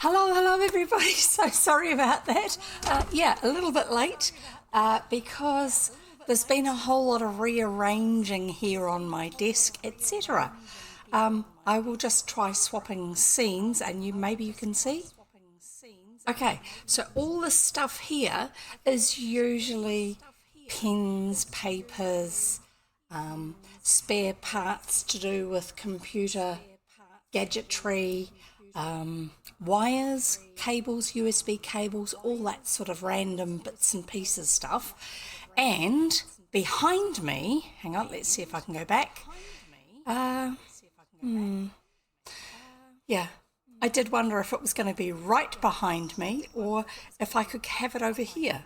Hello everybody. So sorry about that. Yeah, a little bit late because there's been a whole lot of rearranging here on my desk, etc. I will just try swapping scenes and maybe you can see. Okay, so all this stuff here is usually pens, papers, spare parts to do with computer gadgetry, wires, cables, USB cables, all that sort of random bits and pieces stuff. And behind me, hang on, let's see if I can go back. Yeah, I did wonder if it was going to be right behind me or if I could have it over here.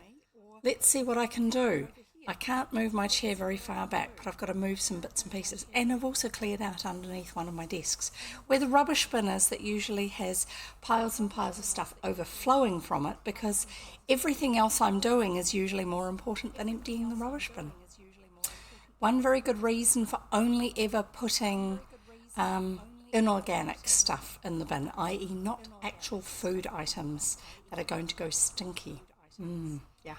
Let's see what I can do. I can't move my chair very far back, but I've got to move some bits and pieces. And I've also cleared out underneath one of my desks where the rubbish bin is that usually has piles and piles of stuff overflowing from it, because everything else I'm doing is usually more important than emptying the rubbish bin. One very good reason for only ever putting inorganic stuff in the bin, i.e. not actual food items that are going to go stinky. Yeah,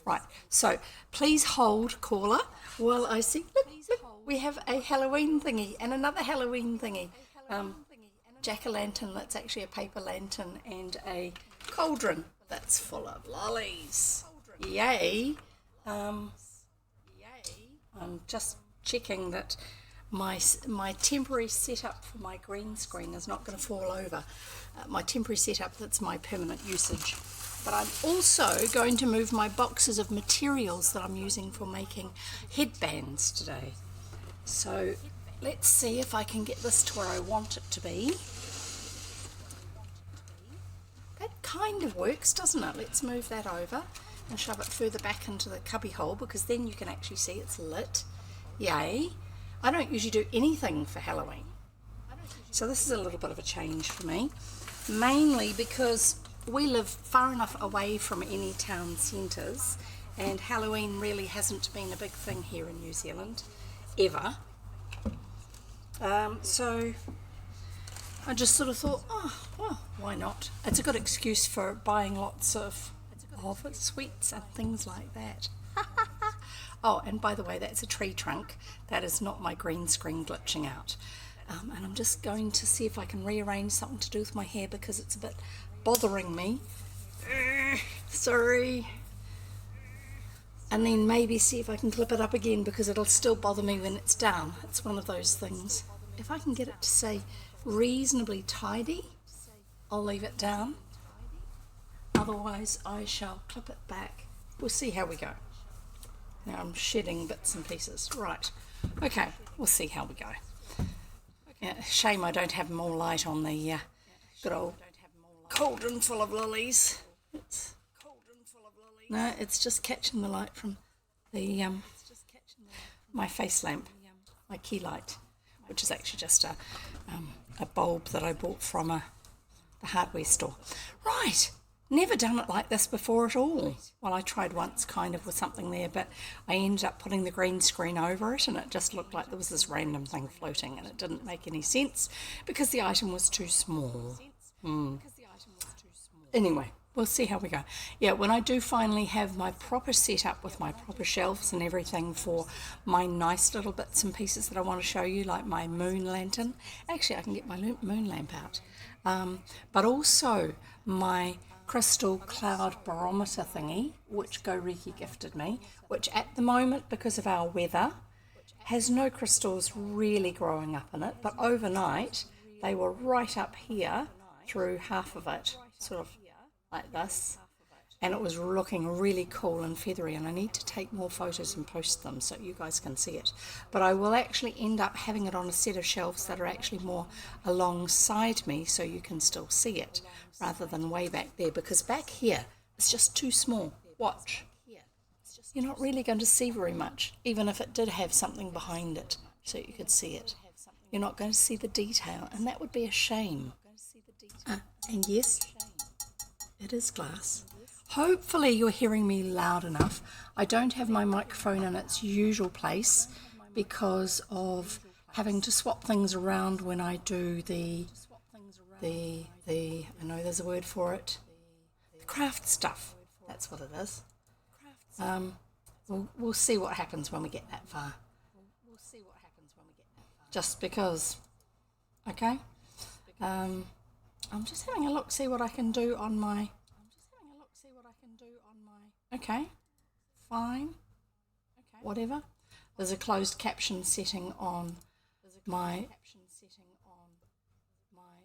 right, so please hold, caller, while I see, look, we have a Halloween thingy and another Halloween thingy, jack-o'-lantern that's actually a paper lantern, and a cauldron that's full of lollies. Yay. I'm just checking that my temporary setup for my green screen is not going to fall over. My temporary setup, that's my permanent usage. But I'm also going to move my boxes of materials that I'm using for making headbands today. So let's see if I can get this to where I want it to be. That kind of works, doesn't it? Let's move that over and shove it further back into the cubby hole, because then you can actually see it's lit. Yay. I don't usually do anything for Halloween, so this is a little bit of a change for me, mainly because we live far enough away from any town centres, and Halloween really hasn't been a big thing here in New Zealand, ever. So I just sort of thought, oh, well, why not? It's a good excuse for buying lots of sweets and things like that. Oh, and by the way, that's a tree trunk. That is not my green screen glitching out. And I'm just going to see if I can rearrange something to do with my hair, because it's a bit bothering me. Sorry. And then maybe see if I can clip it up again, because it'll still bother me when it's down. It's one of those things. If I can get it to say reasonably tidy, I'll leave it down. Otherwise I shall clip it back. We'll see how we go. Now I'm shedding bits and pieces. Right. Okay, we'll see how we go. Yeah, shame I don't have more light on the good old cauldron full of lilies. No, it's just catching the light from the my face lamp, my key light, which is actually just a bulb that I bought from the hardware store. Right. Never done it like this before at all. Well, I tried once kind of with something there, but I ended up putting the green screen over it and it just looked like there was this random thing floating, and it didn't make any sense because the item was too small. Anyway, we'll see how we go. Yeah, when I do finally have my proper setup with my proper shelves and everything for my nice little bits and pieces that I want to show you, like my moon lantern. Actually, I can get my moon lamp out. But also my crystal cloud barometer thingy, which Go Reiki gifted me, which at the moment, because of our weather, has no crystals really growing up in it, but overnight they were right up here through half of it, sort of like this, and it was looking really cool and feathery, and I need to take more photos and post them so you guys can see it. But I will actually end up having it on a set of shelves that are actually more alongside me so you can still see it, rather than way back there, because back here it's just too small. Watch. You're not really going to see very much, even if it did have something behind it so you could see it. You're not going to see the detail, and that would be a shame. And yes, it is glass. Hopefully you're hearing me loud enough. I don't have my microphone in its usual place because of having to swap things around when I do the I know there's a word for it, the craft stuff. That's what it is. We'll see what happens when we get that far. Just because, okay? I'm just having a look, see what I can do on my. Okay, fine, whatever. There's a closed caption setting on my.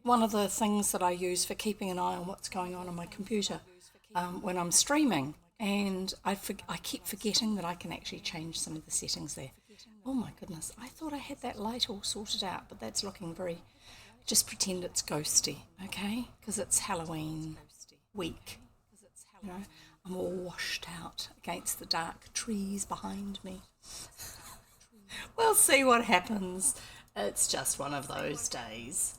One of the things that I use for keeping an eye on what's going on my computer when I'm streaming, and I keep forgetting that I can actually change some of the settings there. Oh my goodness, I thought I had that light all sorted out, but that's looking very. Just pretend it's ghosty, okay? Because it's Halloween week. You know, I'm all washed out against the dark trees behind me. We'll see what happens. It's just one of those days.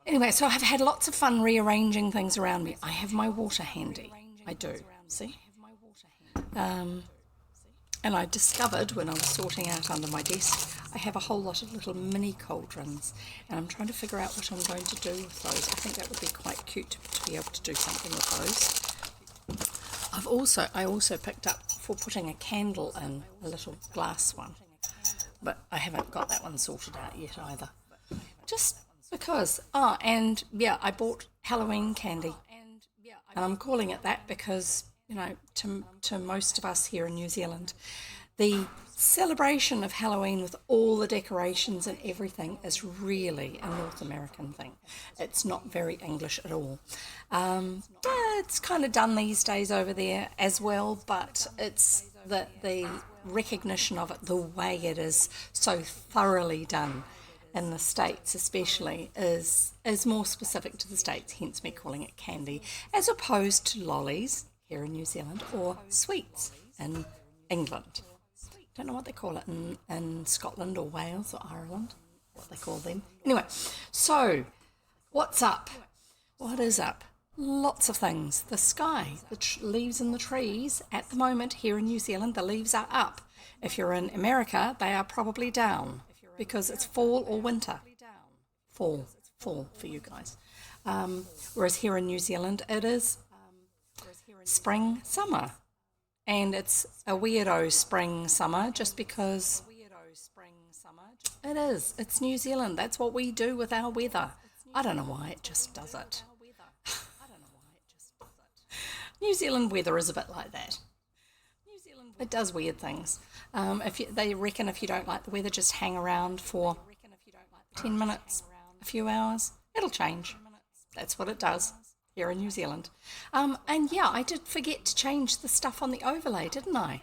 Anyway, so I've had lots of fun rearranging things around me. I have my water handy. I do, see? And I discovered when I was sorting out under my desk, I have a whole lot of little mini cauldrons, and I'm trying to figure out what I'm going to do with those. I think that would be quite cute to be able to do something with those. I also picked up for putting a candle in, a little glass one, but I haven't got that one sorted out yet either. Just because, and yeah, I bought Halloween candy, and I'm calling it that because, you know, to most of us here in New Zealand, the celebration of Halloween with all the decorations and everything is really a North American thing. It's not very English at all. It's kind of done these days over there as well, but it's the recognition of it, the way it is so thoroughly done in the States especially, is more specific to the States, hence me calling it candy, as opposed to lollies here in New Zealand or sweets in England. Don't know what they call it in Scotland or Wales or Ireland, what they call them. Anyway, so what's up? What is up? Lots of things. The sky, the leaves in the trees at the moment here in New Zealand, the leaves are up. If you're in America, they are probably down because it's fall or winter. Fall for you guys. Whereas here in New Zealand, it is spring, summer. And it's a weirdo spring, summer, just because it is. It's New Zealand. That's what we do with our weather. I don't know why, it just does it. New Zealand weather is a bit like that. It does weird things. They reckon if you don't like the weather, just hang around for 10 minutes, a few hours. It'll change. That's what it does here in New Zealand. And yeah, I did forget to change the stuff on the overlay, didn't I?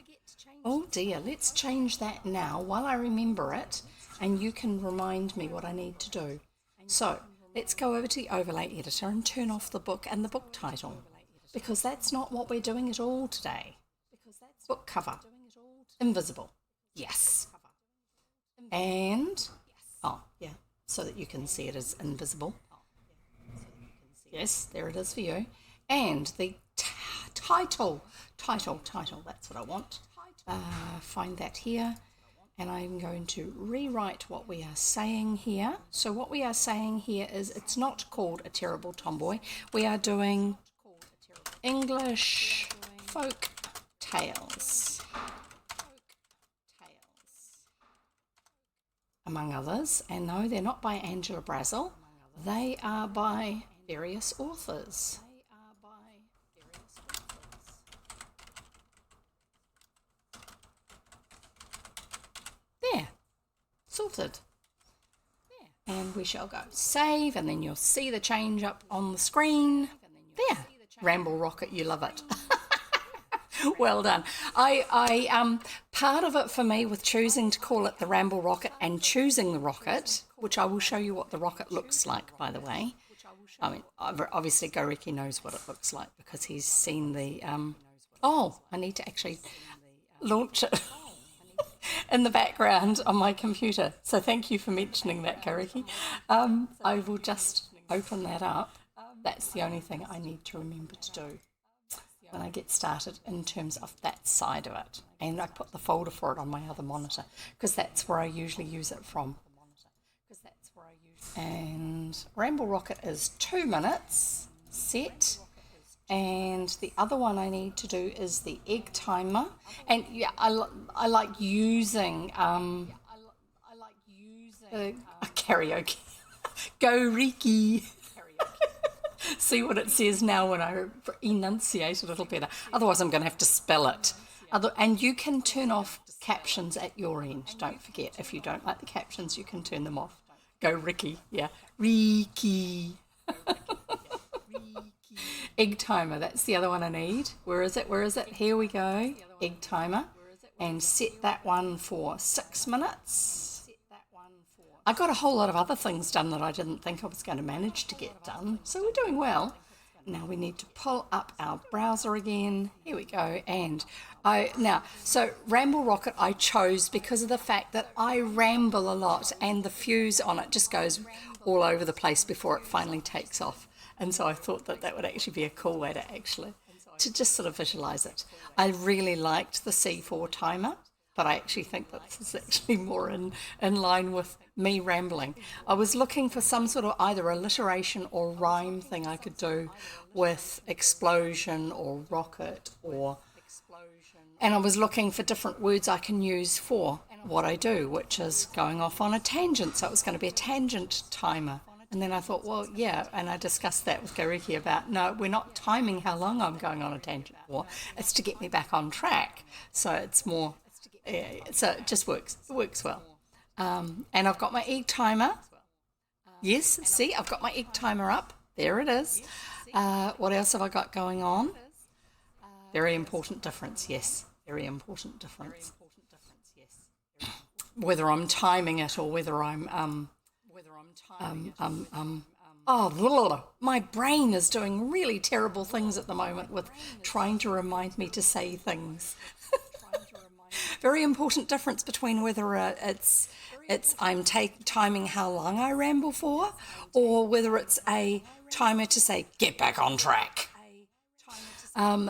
Oh dear, let's change that now while I remember it, and you can remind me what I need to do. So let's go over to the overlay editor and turn off the book and the book title, because that's not what we're doing at all today. Book cover, invisible, yes. And, so that you can see it as invisible. Yes, there it is for you. And the title, that's what I want. Find that here. And I'm going to rewrite what we are saying here. So what we are saying here is it's not called A Terrible Tomboy. We are doing English folk tales, among others. And no, they're not by Angela Brazel. They are by various authors. There, sorted. And we shall go save, and then you'll see the change up on the screen. There, Ramble Rocket, you love it. Well done. I part of it for me with choosing to call it the Ramble Rocket and choosing the rocket, which I will show you what the rocket looks like, by the way. I mean, obviously Goriki knows what it looks like because he's seen the... I need to actually launch it in the background on my computer. So thank you for mentioning that, Goriki. I will just open that up. That's the only thing I need to remember to do when I get started in terms of that side of it. And I put the folder for it on my other monitor because that's where I usually use it from. And Ramble Rocket is 2 minutes set. And the other one I need to do is the egg timer. And yeah, I like using karaoke. Go Riki. See what it says now when I enunciate a little better. Otherwise, I'm going to have to spell it. And you can turn off captions at your end. Don't forget, if you don't like the captions, you can turn them off. Go Ricky. Yeah. Riki. Egg timer. That's the other one I need. Where is it? Where is it? Here we go. Egg timer. And set that one for 6 minutes. I got a whole lot of other things done that I didn't think I was going to manage to get done. So we're doing well. Now we need to pull up our browser again. Here we go. And so Ramble Rocket I chose because of the fact that I ramble a lot and the fuse on it just goes all over the place before it finally takes off. And so I thought that that would actually be a cool way to just sort of visualize it. I really liked the C4 timer, but I actually think that this is actually more in line with me rambling. I was looking for some sort of either alliteration or rhyme thing I could do with explosion or rocket and I was looking for different words I can use for what I do, which is going off on a tangent. So it was going to be a tangent timer. And then I thought, well, yeah, and I discussed that with Gariki about, no, we're not timing how long I'm going on a tangent for. It's to get me back on track. So it's more, so it just works. It works well. And I've got my egg timer. Yes, see, I've got my egg timer up. There it is. What else have I got going on? Very important difference, yes. Very important difference. Whether I'm timing it or whether I'm my brain is doing really terrible things at the moment with trying to remind me to say things. Very important difference between whether it's I'm timing how long I ramble for, or whether it's a timer to say get back on track.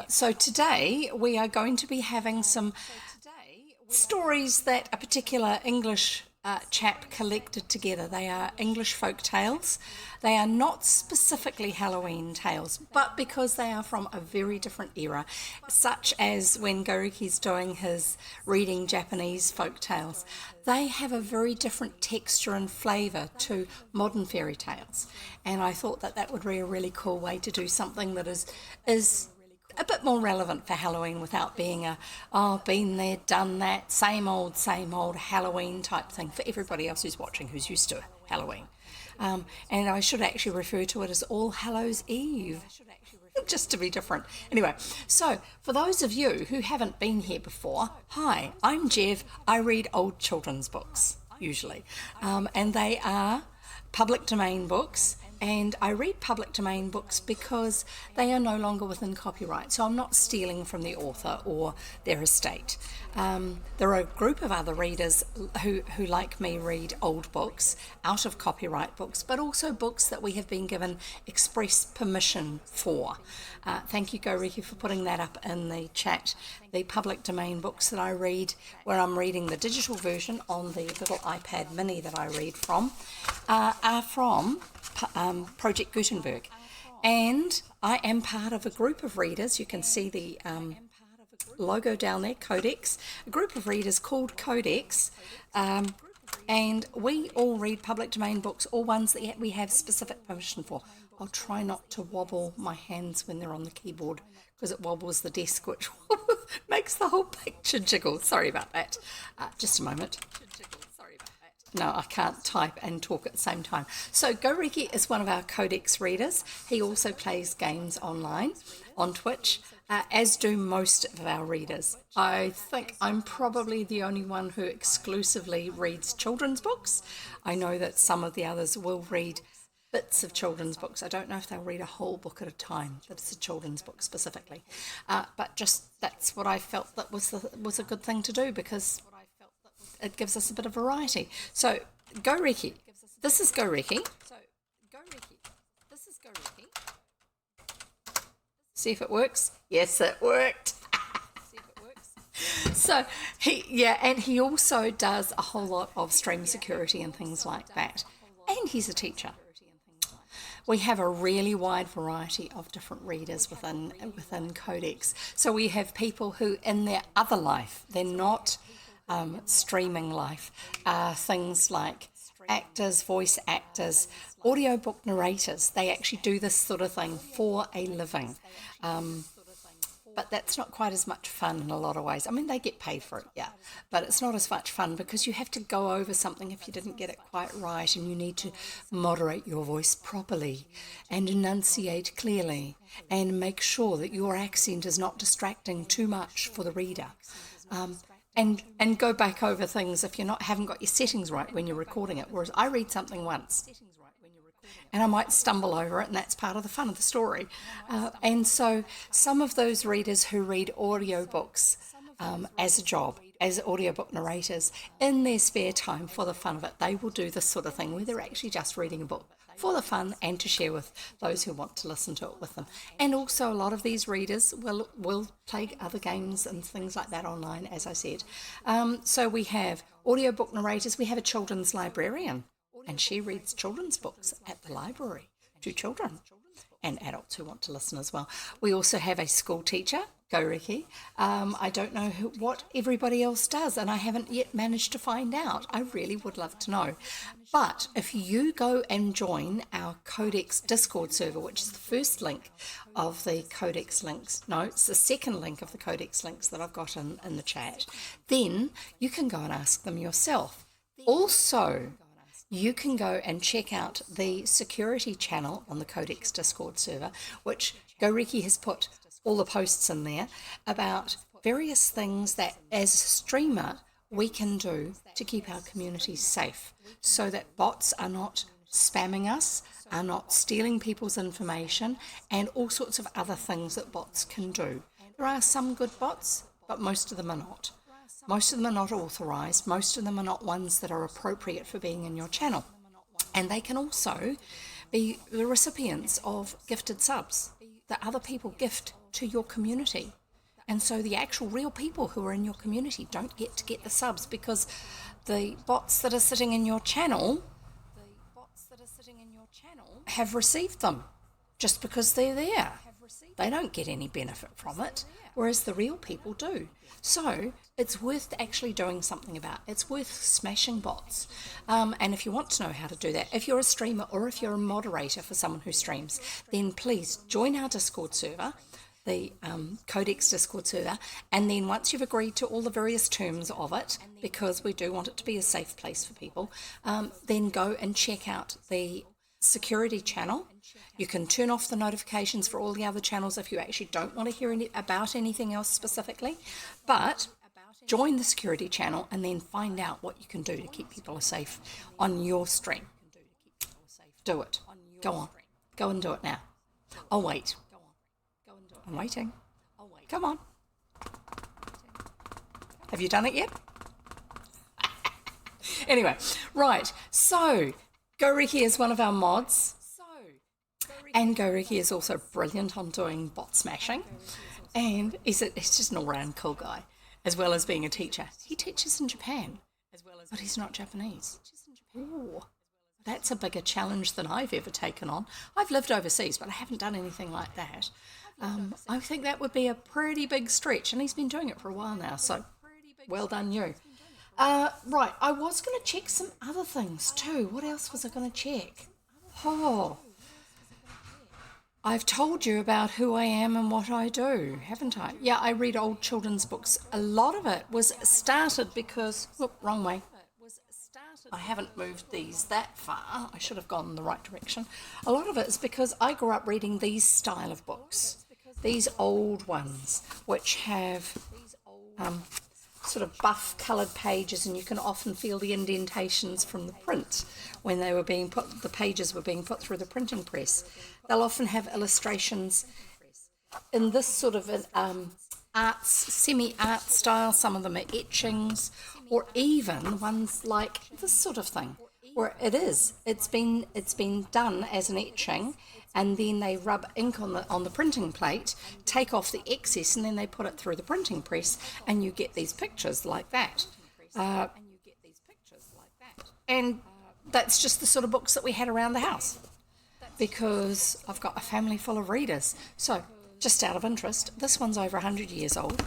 So today we are going to be having some stories that a particular English chap collected together. They are English folk tales. They are not specifically Halloween tales, but because they are from a very different era, such as when Goriki's doing his reading Japanese folk tales, they have a very different texture and flavour to modern fairy tales. And I thought that that would be a really cool way to do something that is a bit more relevant for Halloween without being been there, done that, same old Halloween type thing for everybody else who's watching, who's used to Halloween. And I should actually refer to it as All Hallows Eve, just to be different. Anyway, so for those of you who haven't been here before, hi, I'm Jev. I read old children's books, usually, and they are public domain books. And I read public domain books because they are no longer within copyright. So I'm not stealing from the author or their estate. There are a group of other readers who like me, read old books, out of copyright books, but also books that we have been given express permission for. Thank you, Goriki, for putting that up in the chat. The public domain books that I read, where I'm reading the digital version on the little iPad mini that I read from, are from Project Gutenberg, and I am part of a group of readers. You can see the logo down there, Codex, a group of readers called Codex, and we all read public domain books, or ones that we have specific permission for. I'll try not to wobble my hands when they're on the keyboard because it wobbles the desk, which makes the whole picture jiggle. Sorry about that. Just a moment. No, I can't type and talk at the same time. So Goriki is one of our Codex readers. He also plays games online on Twitch, as do most of our readers. I think I'm probably the only one who exclusively reads children's books. I know that some of the others will read bits of children's books. I don't know if they'll read a whole book at a time, that it's a children's book specifically. But just that's what I felt that was a good thing to do, because it gives us a bit of variety. So, Goriki. This is Goriki. See if it works. Yes, it worked. So, he also does a whole lot of stream security and things like that. And and he's a teacher. We have a really wide variety of different readers within Codex. So we have people who, in their other life, they're not streaming life, things like actors, voice actors, audiobook narrators. They actually do this sort of thing for a living. But that's not quite as much fun in a lot of ways. I mean, they get paid for it, yeah, but it's not as much fun because you have to go over something if you didn't get it quite right, and you need to moderate your voice properly and enunciate clearly and make sure that your accent is not distracting too much for the reader. And go back over things if you haven't got your settings right when you're recording it. Whereas I read something once and I might stumble over it, and that's part of the fun of the story. And so some of those readers who read audiobooks as a job, as audiobook narrators, in their spare time for the fun of it, they will do this sort of thing where they're actually just reading a book for the fun and to share with those who want to listen to it with them. And also a lot of these readers will play other games and things like that online, as I said. So we have audiobook narrators, we have a children's librarian, and she reads children's books at the library to children and adults who want to listen as well. We also have a school teacher, Go Riki. I don't know what everybody else does, and I haven't yet managed to find out. I really would love to know. But if you go and join our Codex Discord server, which is the first link of the Codex links, no, it's the second link of the Codex links that I've got in the chat, then you can go and ask them yourself. Also, you can go and check out the security channel on the Codex Discord server, which Go Riki has put all the posts in there about various things that as a streamer we can do to keep our communities safe, so that bots are not spamming us, are not stealing people's information, and all sorts of other things that bots can do. There are some good bots, but most of them are not. Most of them are not authorized. Most of them are not ones that are appropriate for being in your channel. And they can also be the recipients of gifted subs that other people gift to your community. And so the actual real people who are in your community don't get to get the subs because the bots that are sitting in your channel have received them just because they're there. They don't get any benefit from it, whereas the real people do. So it's worth actually doing something about. It's worth smashing bots. And if you want to know how to do that, if you're a streamer or if you're a moderator for someone who streams, then please join our Discord server, the Codex Discord server, and then once you've agreed to all the various terms of it, because we do want it to be a safe place for people, then go and check out the security channel. You can turn off the notifications for all the other channels if you actually don't want to hear about anything else specifically, but join the security channel and then find out what you can do to keep people safe on your stream. Do it. Go on. Go and do it now. I'll wait. I'm waiting. Come on. Have you done it yet? Anyway, right. So, Go Riki is one of our mods. And Go Riki is also brilliant on doing bot smashing. And he's just an all-round cool guy, as well as being a teacher. He teaches in Japan, but he's not Japanese. Ooh, that's a bigger challenge than I've ever taken on. I've lived overseas, but I haven't done anything like that. I think that would be a pretty big stretch, and he's been doing it for a while now, so well done you. Right, I was going to check some other things too. What else was I going to check? Oh, I've told you about who I am and what I do, haven't I? Yeah, I read old children's books. A lot of it was started because, wrong way. I haven't moved these that far. I should have gone in the right direction. A lot of it is because I grew up reading these style of books, these old ones, which have sort of buff coloured pages, and you can often feel the indentations from the print when they were being put, the pages were being put through the printing press. They'll often have illustrations in this sort of arts, semi-art style. Some of them are etchings, or even ones like this sort of thing, where it's been done as an etching, and then they rub ink on the printing plate, take off the excess, and then they put it through the printing press, and you get these pictures like that. And that's just the sort of books that we had around the house, because I've got a family full of readers. So, just out of interest, this one's over 100 years old.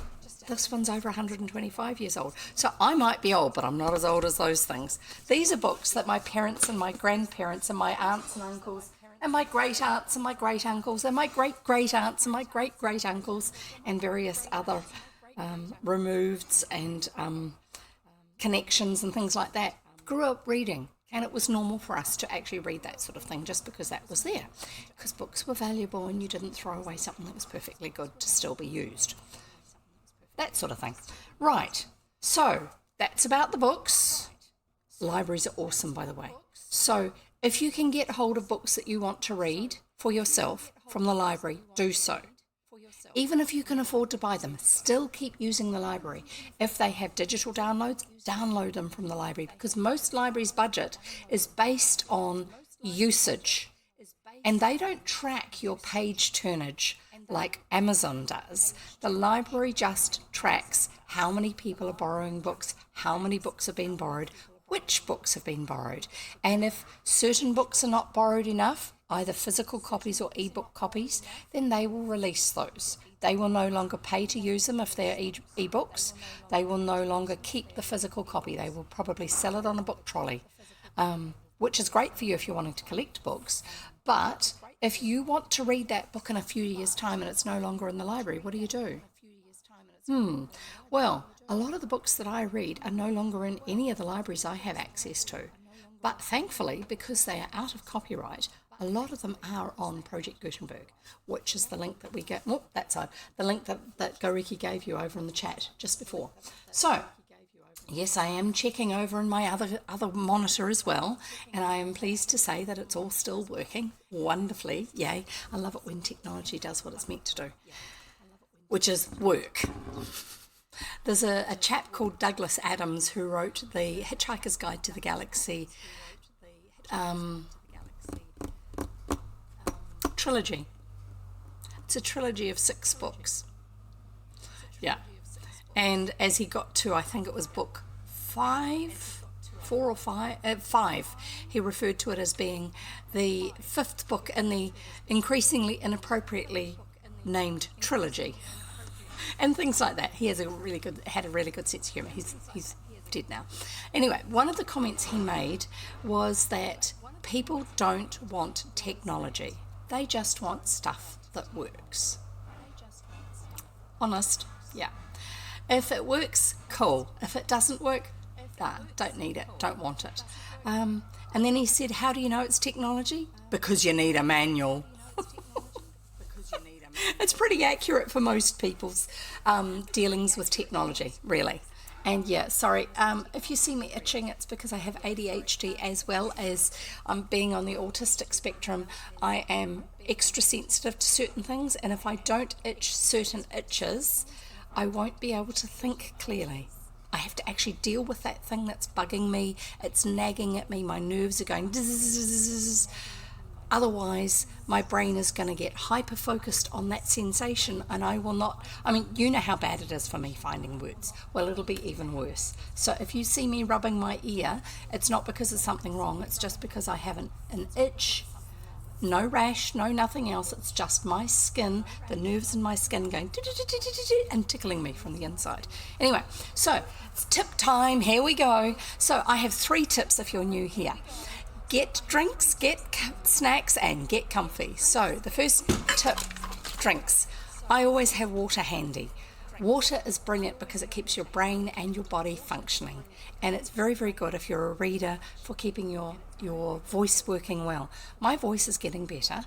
This one's over 125 years old. So I might be old, but I'm not as old as those things. These are books that my parents and my grandparents and my aunts and uncles and my great aunts and my great uncles and my great great aunts and my great great uncles and various other removeds and connections and things like that grew up reading. And it was normal for us to actually read that sort of thing just because that was there. Because books were valuable and you didn't throw away something that was perfectly good to still be used. That sort of thing. Right, so that's about the books. Libraries are awesome, by the way. So if you can get hold of books that you want to read for yourself from the library, do so. Even if you can afford to buy them, still keep using the library. If they have digital downloads, download them from the library, because most libraries' budget is based on usage. And they don't track your page turnage like Amazon does. The library just tracks how many people are borrowing books, how many books have been borrowed, which books have been borrowed. And if certain books are not borrowed enough, either physical copies or ebook copies, then they will release those. They will no longer pay to use them if they're ebooks. They will no longer keep the physical copy. They will probably sell it on a book trolley, which is great for you if you're wanting to collect books. But if you want to read that book in a few years' time and it's no longer in the library, what do? Well, a lot of the books that I read are no longer in any of the libraries I have access to. But thankfully, because they are out of copyright, a lot of them are on Project Gutenberg, which is the link that we get. Oh, that's the link that Goriki gave you over in the chat just before. So, yes, I am checking over in my other monitor as well, and I am pleased to say that it's all still working wonderfully. Yay. I love it when technology does what it's meant to do, which is work. There's a chap called Douglas Adams who wrote the Hitchhiker's Guide to the Galaxy trilogy. It's a trilogy of 6 books. Yeah. And as he got to, I think it was book 5, he referred to it as being the 5th book in the increasingly inappropriately named trilogy. And things like that. He had a really good sense of humour. He's dead now. Anyway, one of the comments he made was that people don't want technology. They just want stuff that works. Honest, yeah. If it works, cool. If it doesn't work, don't need it, don't want it. And then he said, how do you know it's technology? Because you need a manual. It's pretty accurate for most people's dealings with technology, really. And yeah, sorry, if you see me itching, it's because I have ADHD as well as being on the autistic spectrum. I am extra sensitive to certain things, and if I don't itch certain itches, I won't be able to think clearly. I have to actually deal with that thing that's bugging me. It's nagging at me. My nerves are going zzz. Otherwise, my brain is going to get hyper-focused on that sensation, and I will not... I mean, you know how bad it is for me finding words. Well, it'll be even worse. So if you see me rubbing my ear, it's not because there's something wrong. It's just because I have an itch, no rash, no nothing else. It's just my skin, the nerves in my skin going and tickling me from the inside. Anyway, so it's tip time. Here we go. So I have 3 tips if you're new here. Get drinks, get snacks, and get comfy. So the first tip, drinks. I always have water handy. Water is brilliant because it keeps your brain and your body functioning. And it's very, very good if you're a reader for keeping your voice working well. My voice is getting better.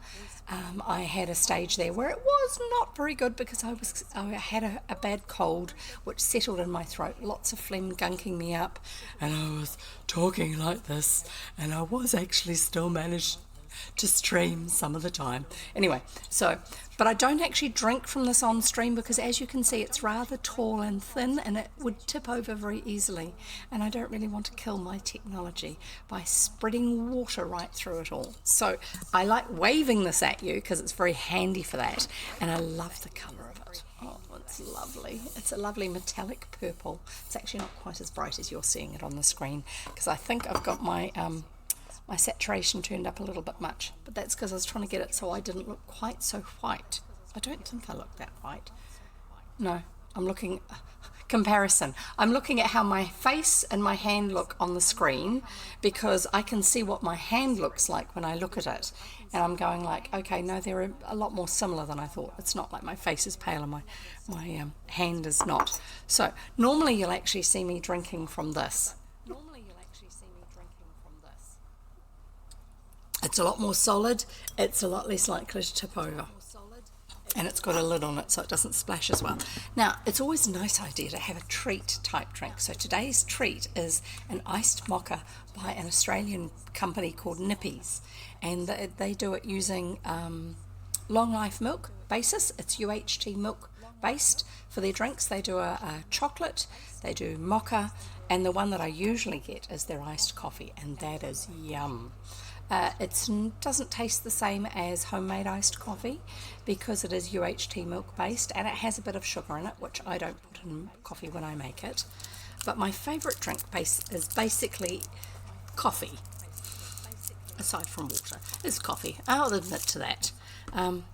I had a stage there where it was not very good because I had a bad cold which settled in my throat, lots of phlegm gunking me up, and I was talking like this, and I was actually still managed to stream some of the time. Anyway, but I don't actually drink from this on stream because, as you can see, it's rather tall and thin and it would tip over very easily, and I don't really want to kill my technology by spreading water right through it all. So I like waving this at you because it's very handy for that, and I love the colour of it. Oh, it's lovely. It's a lovely metallic purple. It's actually not quite as bright as you're seeing it on the screen because I think I've got my my saturation turned up a little bit much, but that's because I was trying to get it so I didn't look quite so white. I don't think I look that white. No, I'm looking, comparison. I'm looking at how my face and my hand look on the screen because I can see what my hand looks like when I look at it. And I'm going like, okay, no, they're a lot more similar than I thought. It's not like my face is pale and my hand is not. So normally you'll actually see me drinking from this. It's a lot more solid. It's a lot less likely to tip over. And it's got a lid on it so it doesn't splash as well. Now, it's always a nice idea to have a treat type drink. So today's treat is an iced mocha by an Australian company called Nippies. And they do it using long life milk basis. It's UHT milk based for their drinks. They do a chocolate, they do mocha, and the one that I usually get is their iced coffee, and that is yum. It doesn't taste the same as homemade iced coffee because it is UHT milk based and it has a bit of sugar in it, which I don't put in coffee when I make it. But my favourite drink base is basically coffee, aside from water, is coffee. I'll admit to that. I'm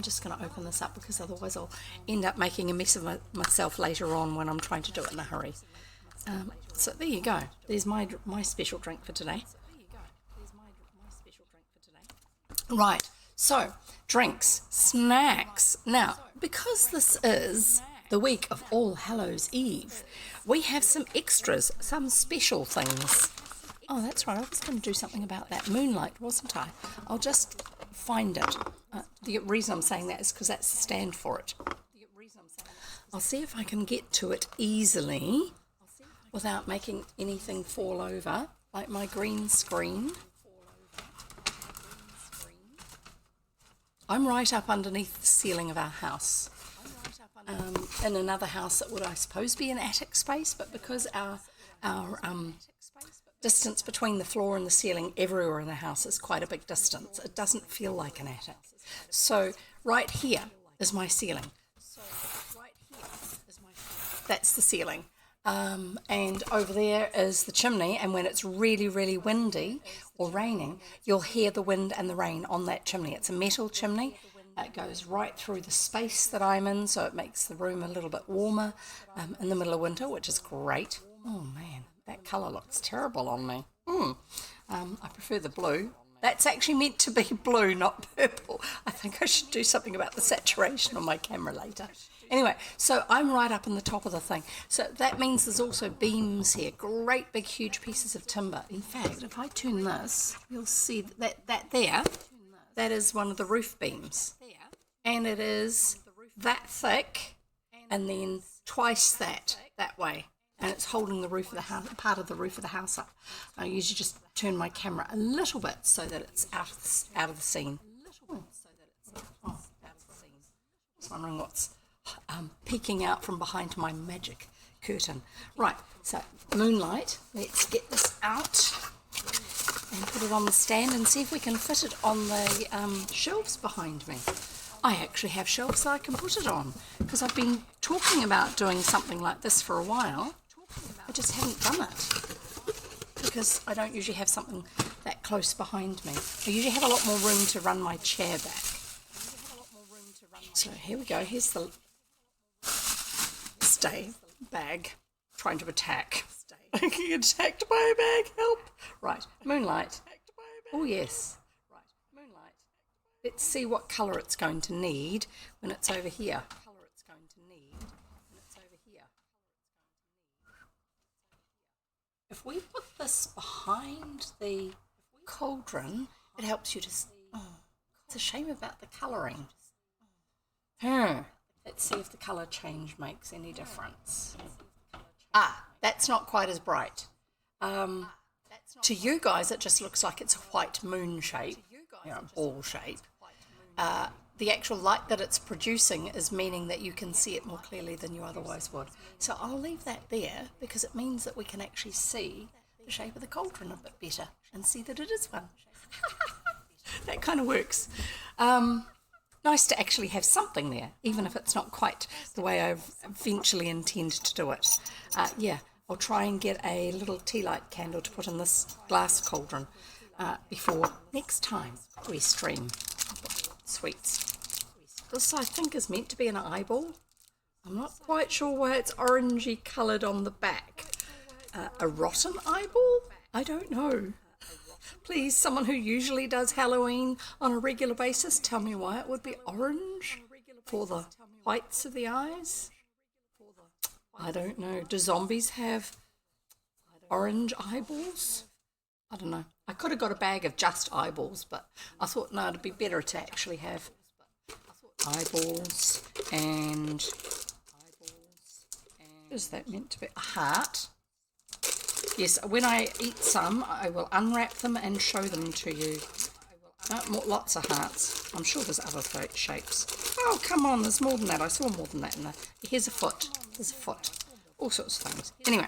just going to open this up because otherwise I'll end up making a mess of myself later on when I'm trying to do it in a hurry. So there you go. There's my special drink for today. Right, so drinks, snacks. Now, because this is the week of All Hallows Eve, we have some extras, some special things. Oh, that's right, I was going to do something about that moonlight, wasn't I? I'll just find it. The reason I'm saying that is because that's the stand for it. I'll see if I can get to it easily without making anything fall over, like my green screen. I'm right up underneath the ceiling of our house, in another house that would, I suppose, be an attic space, but because our distance between the floor and the ceiling everywhere in the house is quite a big distance, it doesn't feel like an attic. So right here is my ceiling. That's the ceiling. And over there is the chimney, and when it's really, really windy or raining, you'll hear the wind and the rain on that chimney. It's a metal chimney. It goes right through the space that I'm in, so it makes the room a little bit warmer in the middle of winter, which is great. Oh man, that colour looks terrible on me. I prefer the blue. That's actually meant to be blue, not purple. I think I should do something about the saturation on my camera later. Anyway, so I'm right up in the top of the thing. So that means there's also beams here, great big huge pieces of timber. In fact, if I turn this, you'll see that there, that is one of the roof beams. And it is that thick and then twice that way. And it's holding the roof of the house, part of the roof of the house up. I usually just turn my camera a little bit so that it's out of the scene. Just wondering what's peeking out from behind my magic curtain. Right, so moonlight. Let's get this out and put it on the stand and see if we can fit it on the shelves behind me. I actually have shelves that I can put it on because I've been talking about doing something like this for a while. I just haven't done it because I don't usually have something that close behind me. I usually have a lot more room to run my chair back. So here we go. Here's the bag trying to attack. Getting attacked by a bag. Help! Right, moonlight. Oh yes. Let's see what colour it's going to need when it's over here. If we put this behind the cauldron, it helps you to... Oh, it's a shame about the colouring. Let's see if the colour change makes any difference. That's not quite as bright. To you guys, it just looks like it's a white moon shape, ball shape. The actual light that it's producing is meaning that you can see it more clearly than you otherwise would. So I'll leave that there because it means that we can actually see the shape of the cauldron a bit better and see that it is one. That kind of works. Nice to actually have something there, even if it's not quite the way I eventually intend to do it. I'll try and get a little tea light candle to put in this glass cauldron. before next time we stream sweets. This I think is meant to be an eyeball. I'm not quite sure why it's orangey coloured on the back. A rotten eyeball? I don't know. Please, someone who usually does Halloween on a regular basis, tell me why it would be orange for the whites of the eyes. I don't know. Do zombies have orange eyeballs? I don't know. I could have got a bag of just eyeballs, but I thought, no, it'd be better to actually have eyeballs and... Is that meant to be a heart? Yes, when I eat some, I will unwrap them and show them to you. Lots of hearts. I'm sure there's other shapes. Oh, come on, there's more than that. I saw more than that in there. Here's a foot. There's a foot. All sorts of things. Anyway,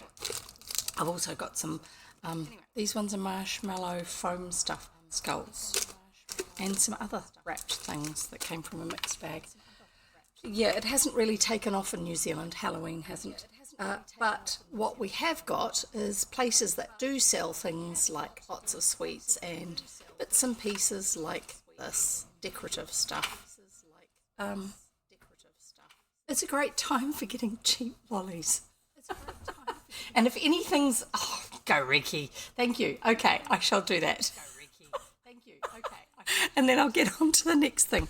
I've also got some, these ones are marshmallow foam stuff, skulls. And some other wrapped things that came from a mixed bag. Yeah, it hasn't really taken off in New Zealand. Halloween hasn't. But what we have got is places that do sell things like lots of sweets and bits and pieces like this decorative stuff. It's a great time for getting cheap lollies. And if anything's... Oh, go Ricky. Thank you. Okay, I shall do that. And then I'll get on to the next thing.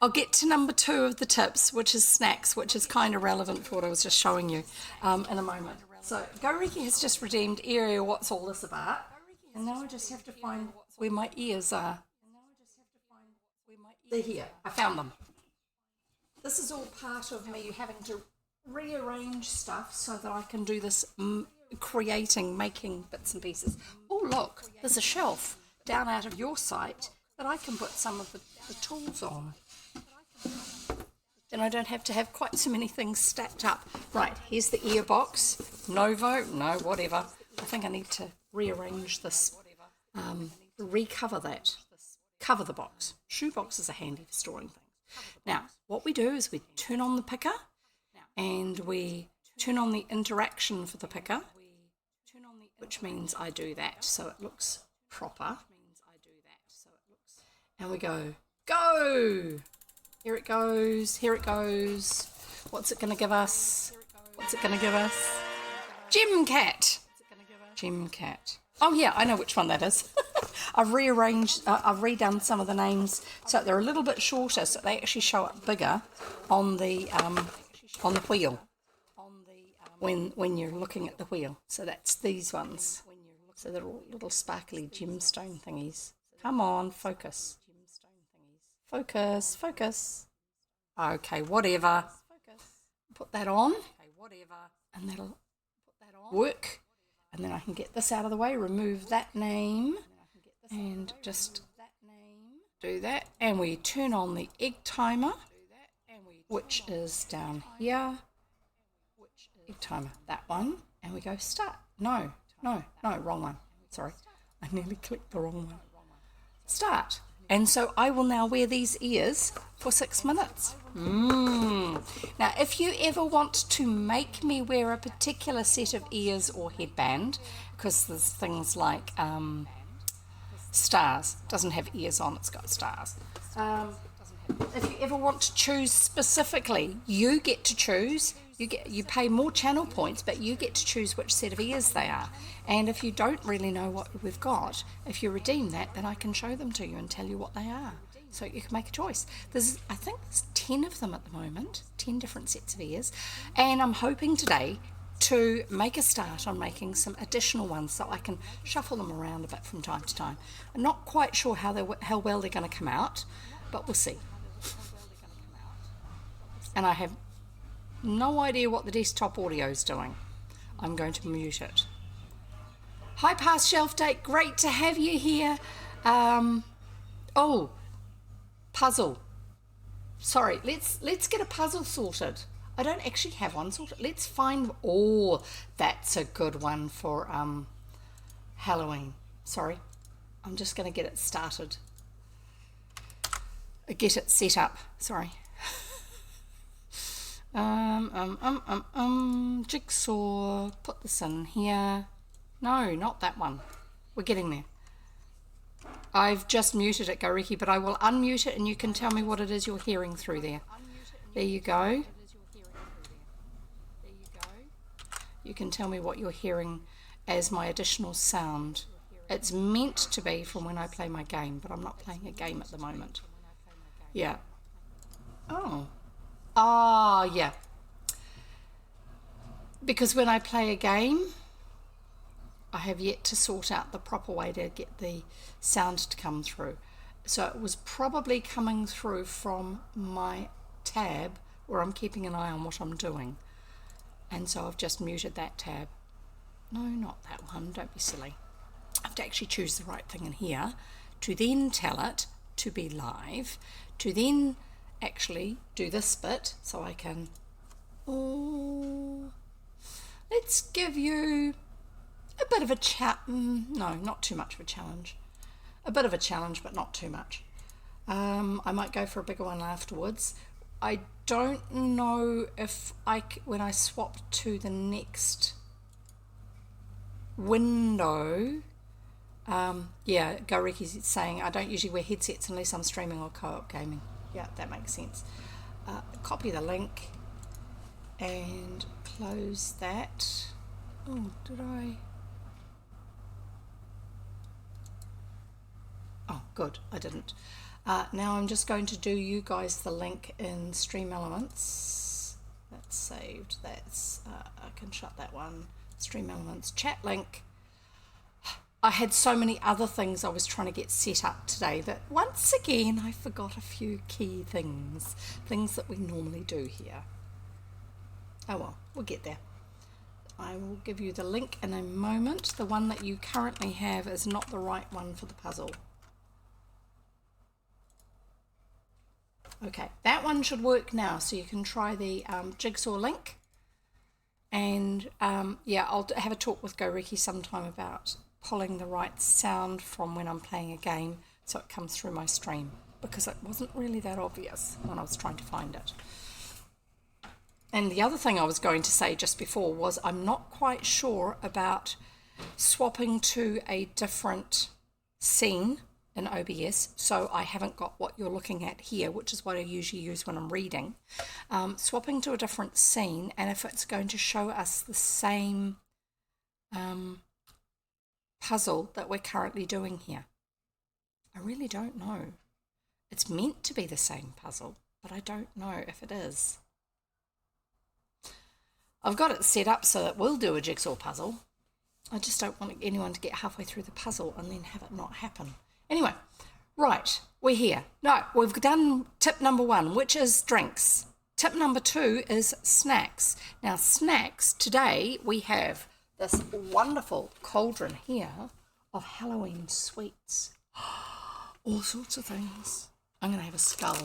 I'll get to number 2 of the tips, which is snacks, which is kind of relevant for what I was just showing you in a moment. So Goriki has just redeemed area, what's all this about? And now I just have to find where my ears are. They're here. I found them. This is all part of me having to rearrange stuff so that I can do this making bits and pieces. Oh, look, there's a shelf down out of your site that I can put some of the tools on. Then I don't have to have quite so many things stacked up. Right, here's the ear box. Novo, no, whatever. I think I need to rearrange this, recover that. Cover the box. Shoe boxes are handy for storing things. Now, what we do is we turn on the picker and we turn on the interaction for the picker, which means I do that so it looks proper. And we go, go! Here it goes, here it goes. What's it going to give us? What's it going to give us? Gem Cat! Gem Cat. Oh yeah, I know which one that is. I've rearranged, I've redone some of the names so they're a little bit shorter so they actually show up bigger on the wheel when you're looking at the wheel. So that's these ones. So they're all little sparkly gemstone thingies. Come on, focus. Focus, focus. Okay, whatever. Put that on. And that'll work. And then I can get this out of the way, remove that name, and just do that. And we turn on the egg timer, which is down here. Egg timer, that one. And we go start. No, wrong one. Sorry, I nearly clicked the wrong one. Start. And so I will now wear these ears for 6 minutes. Now, if you ever want to make me wear a particular set of ears or headband, because there's things like stars, doesn't have ears on, it's got stars. If you ever want to choose specifically, you get to choose. You pay more channel points, but you get to choose which set of ears they are. And if you don't really know what we've got, if you redeem that, then I can show them to you and tell you what they are. So you can make a choice. I think there's 10 of them at the moment, 10 different sets of ears. And I'm hoping today to make a start on making some additional ones so I can shuffle them around a bit from time to time. I'm not quite sure how well they're going to come out, but we'll see. And I have no idea what the desktop audio is doing. I'm going to mute it. Hi, Past Shelf Date. Great to have you here. Oh, puzzle. Sorry, let's get a puzzle sorted. I don't actually have one sorted. Let's find... Oh, that's a good one for Halloween. Sorry, I'm just going to get it started. Get it set up. Sorry. Jigsaw, put this in here. No, not that one. We're getting there. I've just muted it, Goriki, but I will unmute it and you can tell me what it is you're hearing through there. There you go. You can tell me what you're hearing as my additional sound. It's meant to be from when I play my game, but I'm not playing a game at the moment. Yeah. Oh. Ah, yeah. Because when I play a game, I have yet to sort out the proper way to get the sound to come through. So it was probably coming through from my tab where I'm keeping an eye on what I'm doing. And so I've just muted that tab. No, not that one. Don't be silly. I have to actually choose the right thing in here to then tell it to be live, to then actually do this bit so I can, oh, let's give you a bit of a no, not too much of a challenge. A bit of a challenge, but not too much. I might go for a bigger one afterwards. I don't know if when I swap to the next window, yeah, Goriki's saying I don't usually wear headsets unless I'm streaming or co-op gaming. Yeah, that makes sense. Copy the link and close that. Oh, did I? Oh, good, I didn't. Now I'm just going to do you guys the link in Stream Elements. That's saved. That's I can shut that one. Stream Elements chat link. I had so many other things I was trying to get set up today that once again I forgot a few key things that we normally do here. Oh well, we'll get there. I will give you the link in a moment. The one that you currently have is not the right one for the puzzle. Okay, that one should work now, so you can try the jigsaw link. And yeah, I'll have a talk with Goriki sometime about pulling the right sound from when I'm playing a game so it comes through my stream, because it wasn't really that obvious when I was trying to find it. And the other thing I was going to say just before was I'm not quite sure about swapping to a different scene in OBS, so I haven't got what you're looking at here, which is what I usually use when I'm reading. Swapping to a different scene, and if it's going to show us the same puzzle that we're currently doing here. I really don't know. It's meant to be the same puzzle, but I don't know if it is. I've got it set up so that we'll do a jigsaw puzzle. I just don't want anyone to get halfway through the puzzle and then have it not happen. Anyway, right, we're here. No, we've done tip number 1, which is drinks. Tip number 2 is snacks. Now, snacks, today we have this wonderful cauldron here of Halloween sweets. All sorts of things. I'm going to have a skull.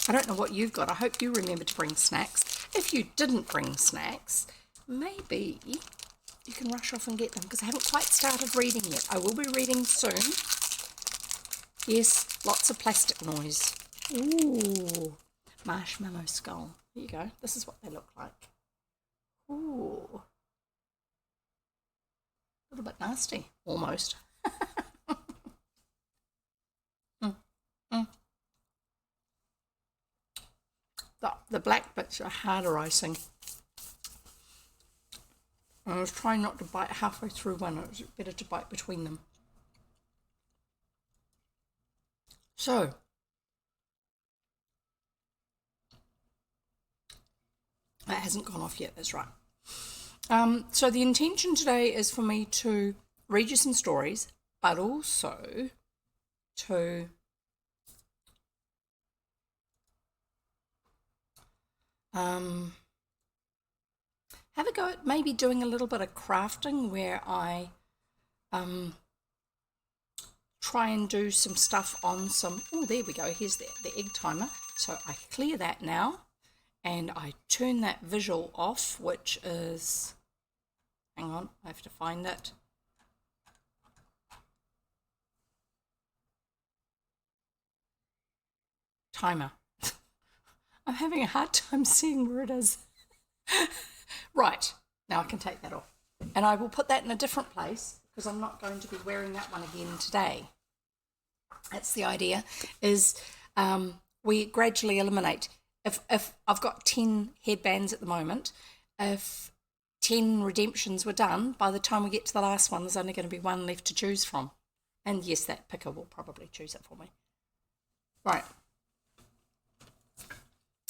I don't know what you've got. I hope you remember to bring snacks. If you didn't bring snacks, maybe you can rush off and get them, because I haven't quite started reading yet. I will be reading soon. Yes, lots of plastic noise. Ooh, marshmallow skull. There you go. This is what they look like. Ooh. A little bit nasty, almost. The black bits are harder icing. I was trying not to bite halfway through one. It was better to bite between them. So, that hasn't gone off yet, that's right. So the intention today is for me to read you some stories, but also to have a go at maybe doing a little bit of crafting where I try and do some stuff on some, oh, there we go, here's the egg timer. So I clear that now and I turn that visual off, which is, hang on, I have to find it. Timer. I'm having a hard time seeing where it is. Right, now I can take that off. And I will put that in a different place because I'm not going to be wearing that one again today. That's the idea, is we gradually eliminate. If I've got 10 headbands at the moment, if 10 redemptions were done, by the time we get to the last one, there's only going to be one left to choose from. And yes, that picker will probably choose it for me. Right.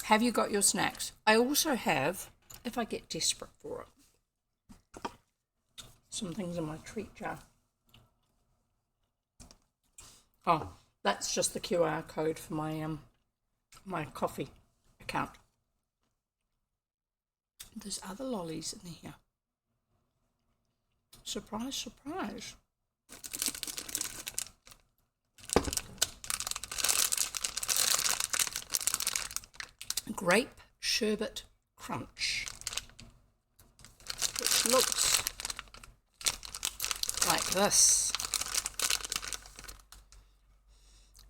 Have you got your snacks? I also have, if I get desperate for it, some things in my treat jar. Oh, that's just the QR code for my my coffee account. There's other lollies in here. Surprise, surprise. Grape sherbet crunch, which looks like this.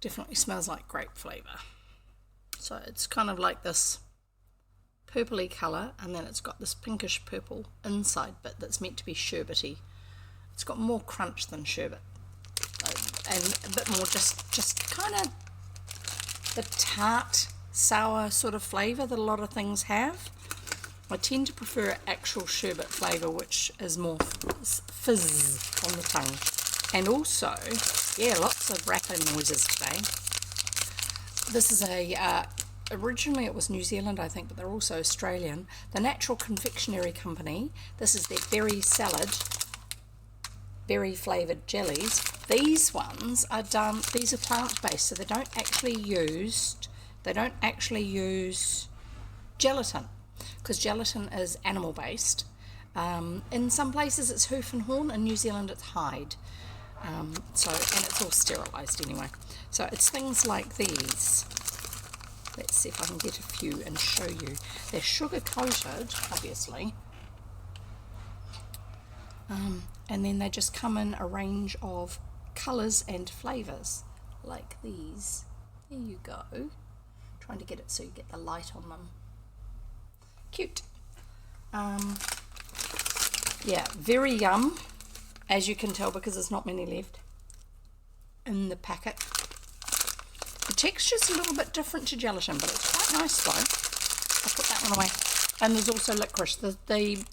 Definitely smells like grape flavour. So it's kind of like this purpley colour, and then it's got this pinkish purple inside bit that's meant to be sherbety. It's got more crunch than sherbet, and a bit more just kind of the tart, sour sort of flavour that a lot of things have. I tend to prefer actual sherbet flavour, which is more fizz on the tongue. And also, yeah, lots of rattling noises today. This is originally it was New Zealand, I think, but they're also Australian. The Natural Confectionery Company. This is their berry salad, berry flavoured jellies. These ones are done, these are plant-based, so they don't actually use gelatin, because gelatin is animal-based. In some places it's hoof and horn, in New Zealand it's hide. And it's all sterilised anyway. So it's things like these. Let's see if I can get a few and show you. They're sugar coated, obviously. And then they just come in a range of colours and flavours, like these. There you go. Trying to get it so you get the light on them. Cute. Yeah, very yum, as you can tell, because there's not many left in the packet. The texture's a little bit different to gelatin, but it's quite nice though. I'll put that one away. And there's also licorice. The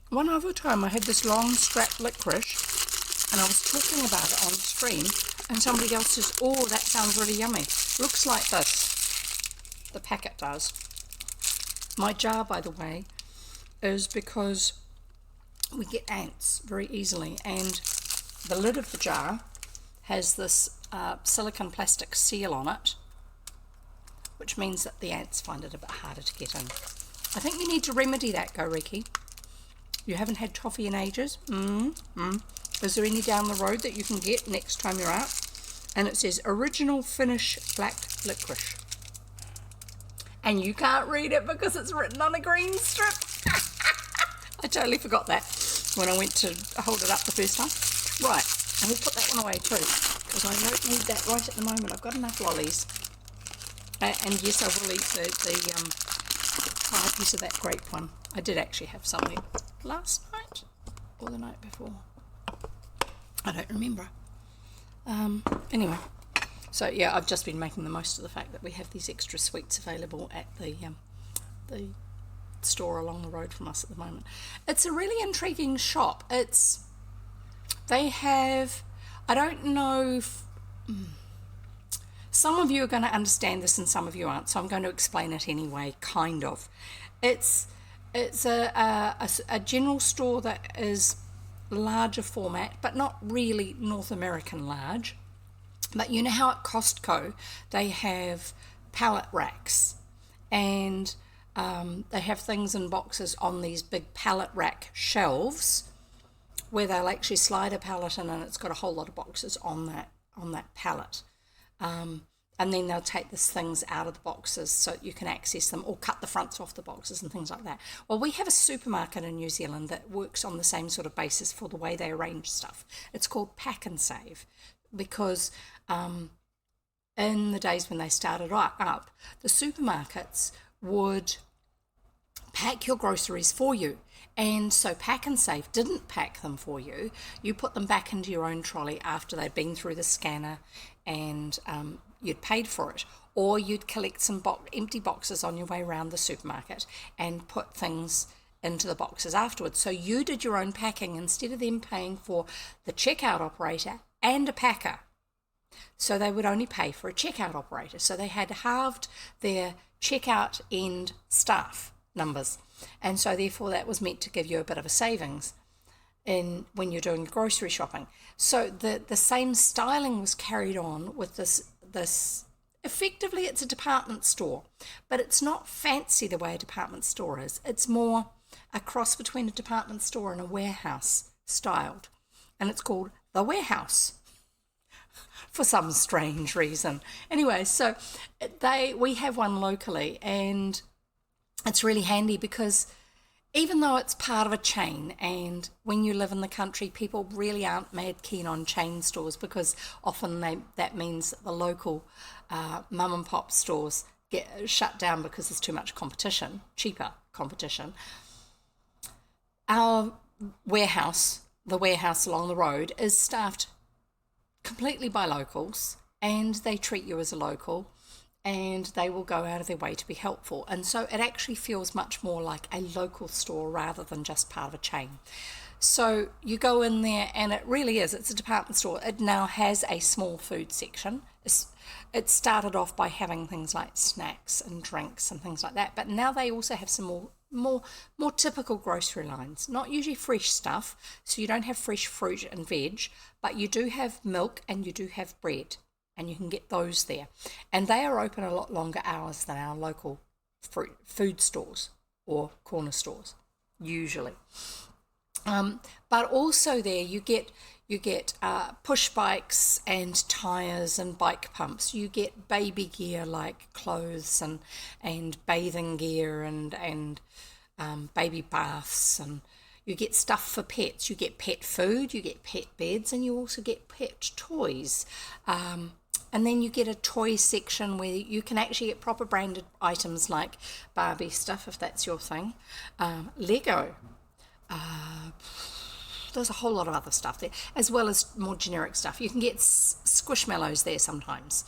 one other time I had this long strap licorice, and I was talking about it on stream, and somebody else says, oh, that sounds really yummy. Looks like this. The packet does. My jar, by the way, is because we get ants very easily, and the lid of the jar has this silicone plastic seal on it, which means that the ants find it a bit harder to get in. I think you need to remedy that, Go Riki. You haven't had toffee in ages. Is there any down the road that you can get next time you're out? And it says original Finnish black licorice. And you can't read it because it's written on a green strip. I totally forgot that when I went to hold it up the first time. Right, and we'll put that one away too, because I don't need that right at the moment. I've got enough lollies. And yes, I will eat the pie piece of that grape one. I did actually have something last night or the night before. I don't remember. Anyway, so yeah, I've just been making the most of the fact that we have these extra sweets available at the store along the road from us at the moment. It's a really intriguing shop. They have, I don't know if, some of you are going to understand this and some of you aren't, so I'm going to explain it anyway, kind of. It's a general store that is larger format, but not really North American large. But you know how at Costco they have pallet racks, and they have things in boxes on these big pallet rack shelves where they'll actually slide a pallet in, and it's got a whole lot of boxes on that pallet. And then they'll take these things out of the boxes so you can access them, or cut the fronts off the boxes and things like that. Well, we have a supermarket in New Zealand that works on the same sort of basis for the way they arrange stuff. It's called Pack and Save, because in the days when they started up, the supermarkets would pack your groceries for you, And so Pack and Save didn't pack them for you. You put them back into your own trolley after they'd been through the scanner and you'd paid for it. Or you'd collect some empty boxes on your way around the supermarket and put things into the boxes afterwards. So you did your own packing instead of them paying for the checkout operator and a packer. So they would only pay for a checkout operator. So they had halved their checkout end staff numbers. And so therefore that was meant to give you a bit of a savings in when you're doing grocery shopping. So the same styling was carried on with this effectively it's a department store, but it's not fancy the way a department store is. It's more a cross between a department store and a warehouse styled. And it's called The Warehouse for some strange reason. Anyway, so we have one locally, and it's really handy because even though it's part of a chain, and when you live in the country, people really aren't mad keen on chain stores because often that means that the local mum and pop stores get shut down because there's too much competition, cheaper competition. Our warehouse, the warehouse along the road, is staffed completely by locals, and they treat you as a local, and they will go out of their way to be helpful. And so it actually feels much more like a local store rather than just part of a chain. So you go in there and it really is, it's a department store. It now has a small food section. It started off by having things like snacks and drinks and things like that, but now they also have some more typical grocery lines, not usually fresh stuff, so you don't have fresh fruit and veg, but you do have milk and you do have bread, and you can get those there. And they are open a lot longer hours than our local food stores or corner stores, usually. But also there you get push bikes and tyres and bike pumps. You get baby gear like clothes and bathing gear and baby baths, and you get stuff for pets. You get pet food, you get pet beds, and you also get pet toys. And then you get a toy section where you can actually get proper branded items like Barbie stuff, if that's your thing, Lego. There's a whole lot of other stuff there, as well as more generic stuff. You can get Squishmallows there sometimes,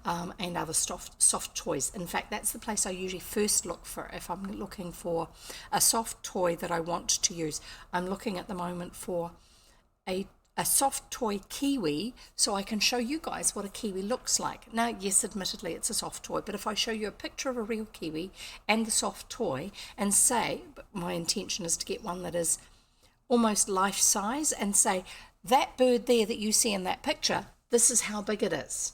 and other soft toys. In fact, that's the place I usually first look for if I'm looking for a soft toy that I want to use. I'm looking at the moment for a soft toy kiwi, so I can show you guys what a kiwi looks like. Now, yes, admittedly, it's a soft toy, but if I show you a picture of a real kiwi and the soft toy and say, but my intention is to get one that is almost life size, and say, that bird there that you see in that picture, this is how big it is.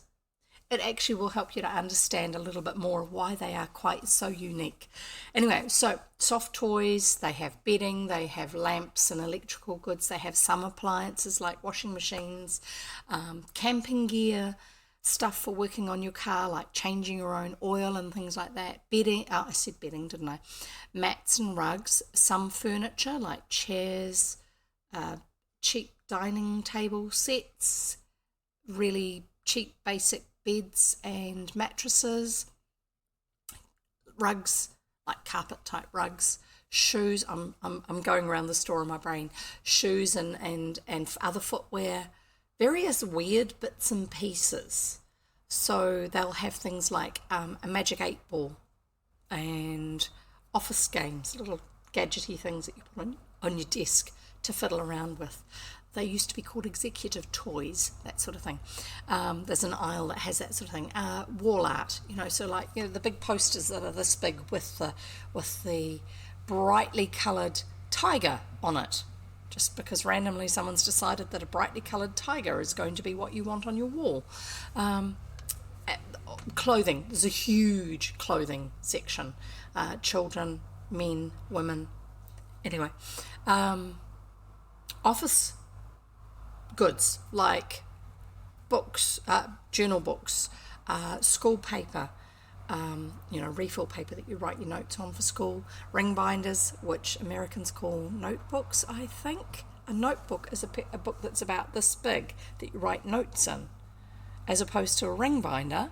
It actually will help you to understand a little bit more of why they are quite so unique. Anyway, so soft toys, they have bedding, they have lamps and electrical goods, they have some appliances like washing machines, camping gear, stuff for working on your car like changing your own oil and things like that. Bedding, I said bedding, didn't I? Mats and rugs, some furniture like chairs, cheap dining table sets, really cheap basic beds and mattresses, rugs like carpet type rugs, shoes. I'm going around the store in my brain. Shoes and other footwear, various weird bits and pieces. So they'll have things like a magic 8-ball and office games, little gadgety things that you put on your desk to fiddle around with. They used to be called executive toys, that sort of thing. There's an aisle that has that sort of thing. Wall art, so like the big posters that are this big with the brightly coloured tiger on it. Just because randomly someone's decided that a brightly coloured tiger is going to be what you want on your wall. Clothing, there's a huge clothing section. Children, men, women. Anyway, office goods like books, journal books, school paper, refill paper that you write your notes on for school, ring binders, which Americans call notebooks, I think. A notebook is a book that's about this big that you write notes in, as opposed to a ring binder,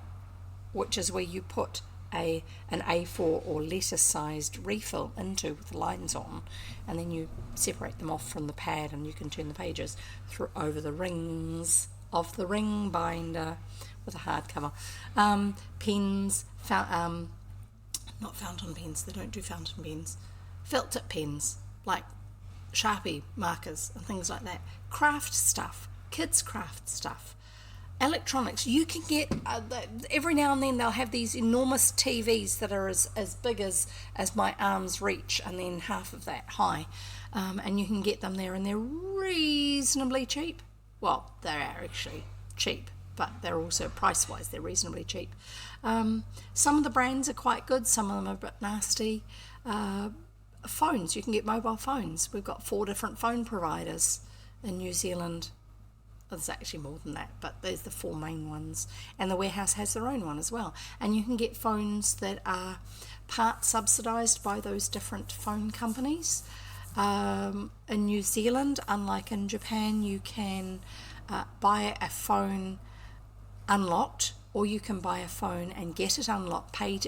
which is where you put an A4 or letter-sized refill into with the lines on, and then you separate them off from the pad, and you can turn the pages through over the rings of the ring binder with a hardcover. Pens, not fountain pens, they don't do fountain pens, felt tip pens, like Sharpie markers and things like that. Craft stuff, kids craft stuff. Electronics, you can get, every now and then they'll have these enormous TVs that are as big as my arm's reach, and then half of that high, and you can get them there, and they're reasonably cheap. Well, they are actually cheap, but they're also price-wise, they're reasonably cheap. Some of the brands are quite good, some of them are a bit nasty. Phones, you can get mobile phones. We've got 4 different phone providers in New Zealand. There's actually more than that, but there's the 4 main ones, and the warehouse has their own one as well. And you can get phones that are part subsidised by those different phone companies. In New Zealand, unlike in Japan, you can buy a phone unlocked, or you can buy a phone and get it unlocked, pay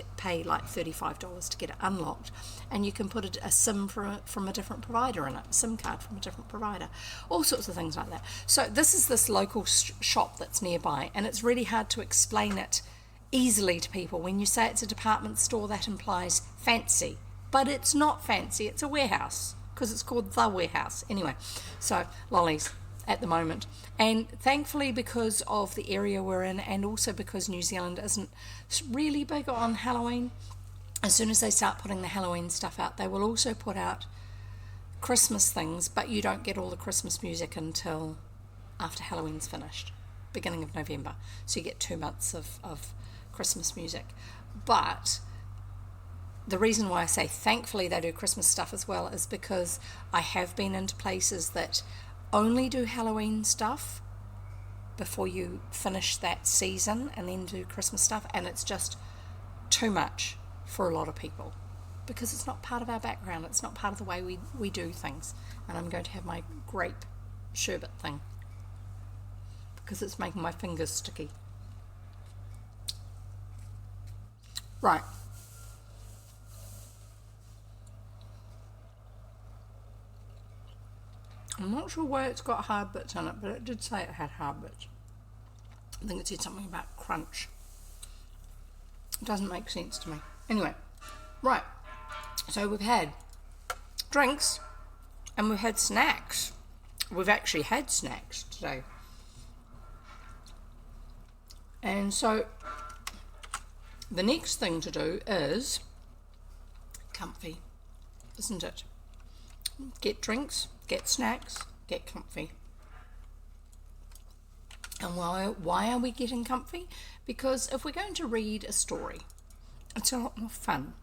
like $35 to get it unlocked, and you can put a SIM from a different provider in it, a SIM card from a different provider, all sorts of things like that. So this is this local shop that's nearby, and it's really hard to explain it easily to people. When you say it's a department store, that implies fancy, but it's not fancy, it's a warehouse, because it's called The Warehouse. Anyway, so lollies at the moment, and thankfully, because of the area we're in, and also because New Zealand isn't really big on Halloween, as soon as they start putting the Halloween stuff out, they will also put out Christmas things, but you don't get all the Christmas music until after Halloween's finished, beginning of November, so you get 2 months of Christmas music. But the reason why I say thankfully they do Christmas stuff as well is because I have been into places that only do Halloween stuff before you finish that season, and then do Christmas stuff, and it's just too much for a lot of people because it's not part of our background, it's not part of the way we do things. And I'm going to have my grape sherbet thing because it's making my fingers sticky. Right. I'm not sure why it's got hard bits in it, but it did say it had hard bits. I think it said something about crunch. It doesn't make sense to me. Anyway, right. So we've had drinks and we've had snacks. We've actually had snacks today. And so the next thing to do is comfy, isn't it? Get drinks, get snacks, get comfy. And why are we getting comfy? Because if we're going to read a story, it's a lot more fun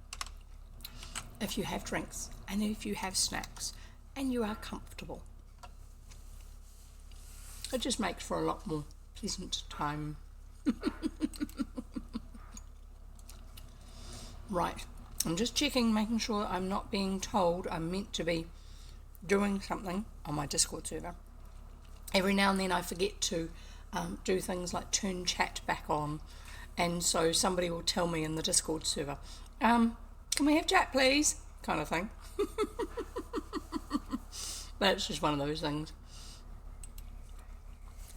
if you have drinks and if you have snacks and you are comfortable. It just makes for a lot more pleasant time. Right, I'm just checking, making sure I'm not being told I'm meant to be doing something on my Discord server. Every now and then I forget to do things like turn chat back on, and so somebody will tell me in the Discord server, can we have chat please, kind of thing. That's just one of those things.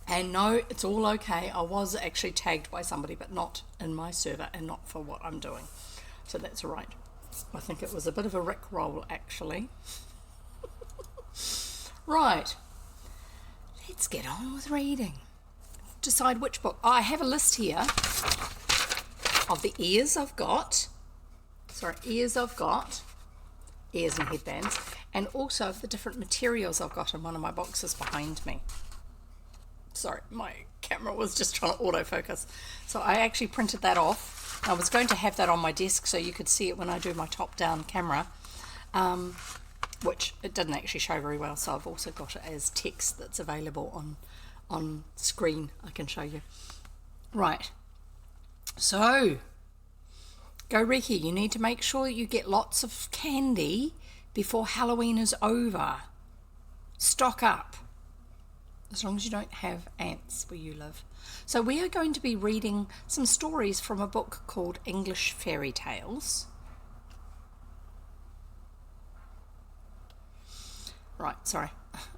And no, it's all okay. I was actually tagged by somebody, but not in my server and not for what I'm doing, so that's all right. I think it was a bit of a rickroll actually. Right, let's get on with reading. Decide which book. I have a list here of the ears and headbands, and also of the different materials I've got in one of my boxes behind me. Sorry, my camera was just trying to autofocus. So I actually printed that off. I was going to have that on my desk so you could see it when I do my top-down camera, which it didn't actually show very well, so I've also got it as text that's available on screen. I can show you. Right, so go Ricky, you need to make sure you get lots of candy before Halloween is over. Stock up. as long as you don't have ants where you live. So we are going to be reading some stories from a book called English Fairy Tales. Right, sorry.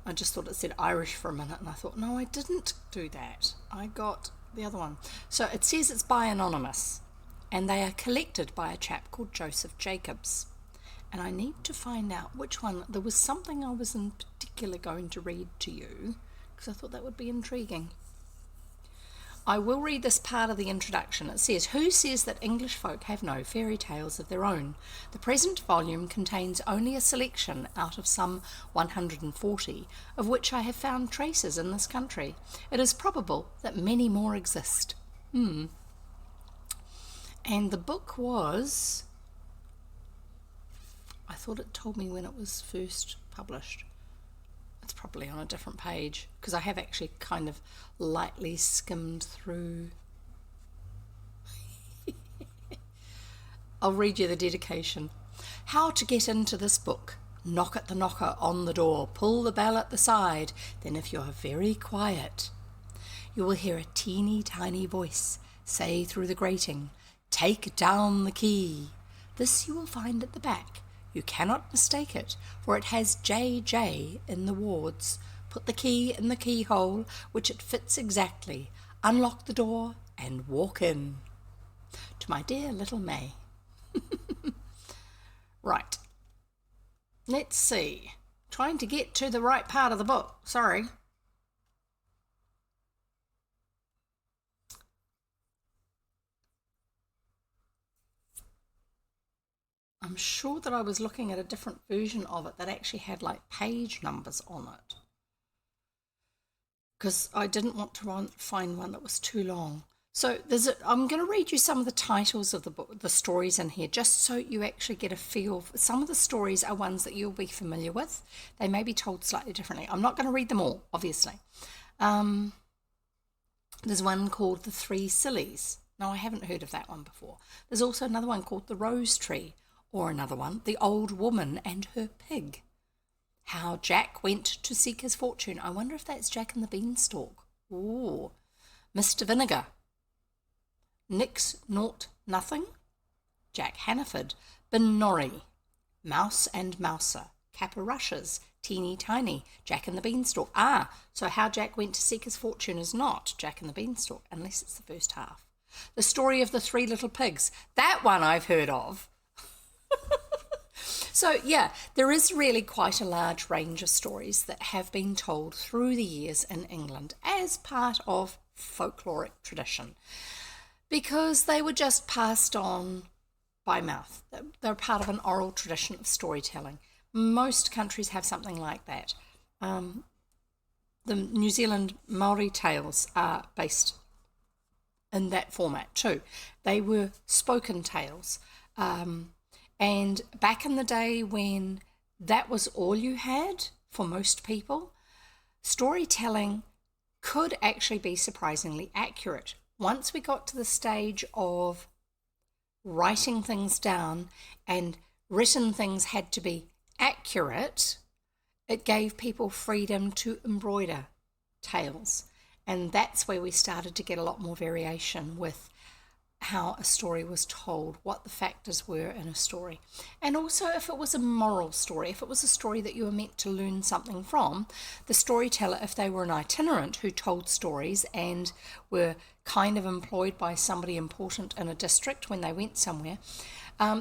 I just thought it said Irish for a minute and I thought, no, I didn't do that. I got the other one. So it says it's by Anonymous and they are collected by a chap called Joseph Jacobs. And I need to find out which one. There was something I was in particular going to read to you because I thought that would be intriguing. I will read this part of the introduction. It says, "Who says that English folk have no fairy tales of their own? The present volume contains only a selection out of some 140, of which I have found traces in this country. It is probable that many more exist." And the book was, I thought it told me when it was first published. It's probably on a different page because I have actually kind of lightly skimmed through. I'll read you the dedication. "How to get into this book. Knock at the knocker on the door, pull the bell at the side, then if you are very quiet, you will hear a teeny tiny voice say through the grating, 'Take down the key.' This you will find at the back. You cannot mistake it, for it has JJ in the wards. Put the key in the keyhole, which it fits exactly. Unlock the door and walk in. To my dear little May." Right. Let's see. Trying to get to the right part of the book. Sorry. I'm sure that I was looking at a different version of it that actually had like page numbers on it, because I didn't want to find one that was too long. So I'm going to read you some of the titles of the book, the stories in here, just so you actually get a feel. Some of the stories are ones that you'll be familiar with. They may be told slightly differently. I'm not going to read them all, obviously. There's one called The Three Sillies. No, I haven't heard of that one before. There's also another one called The Rose Tree. Or another one, The Old Woman and Her Pig. How Jack Went to Seek His Fortune. I wonder if that's Jack and the Beanstalk. Ooh. Mr. Vinegar. Nix Naught Nothing. Jack Hannaford. Binnorrie. Mouse and Mouser. Caparushes. Teeny Tiny. Jack and the Beanstalk. So How Jack Went to Seek His Fortune is not Jack and the Beanstalk, unless it's the first half. The Story of the Three Little Pigs. That one I've heard of. So yeah, there is really quite a large range of stories that have been told through the years in England as part of folkloric tradition, because they were just passed on by mouth. They're part of an oral tradition of storytelling. Most countries have something like that. The New Zealand Maori tales are based in that format too. They were spoken tales. And back in the day when that was all you had for most people, storytelling could actually be surprisingly accurate. Once we got to the stage of writing things down and written things had to be accurate, it gave people freedom to embroider tales. And that's where we started to get a lot more variation with how a story was told, what the factors were in a story. And also if it was a moral story, if it was a story that you were meant to learn something from, the storyteller, if they were an itinerant who told stories and were kind of employed by somebody important in a district when they went somewhere,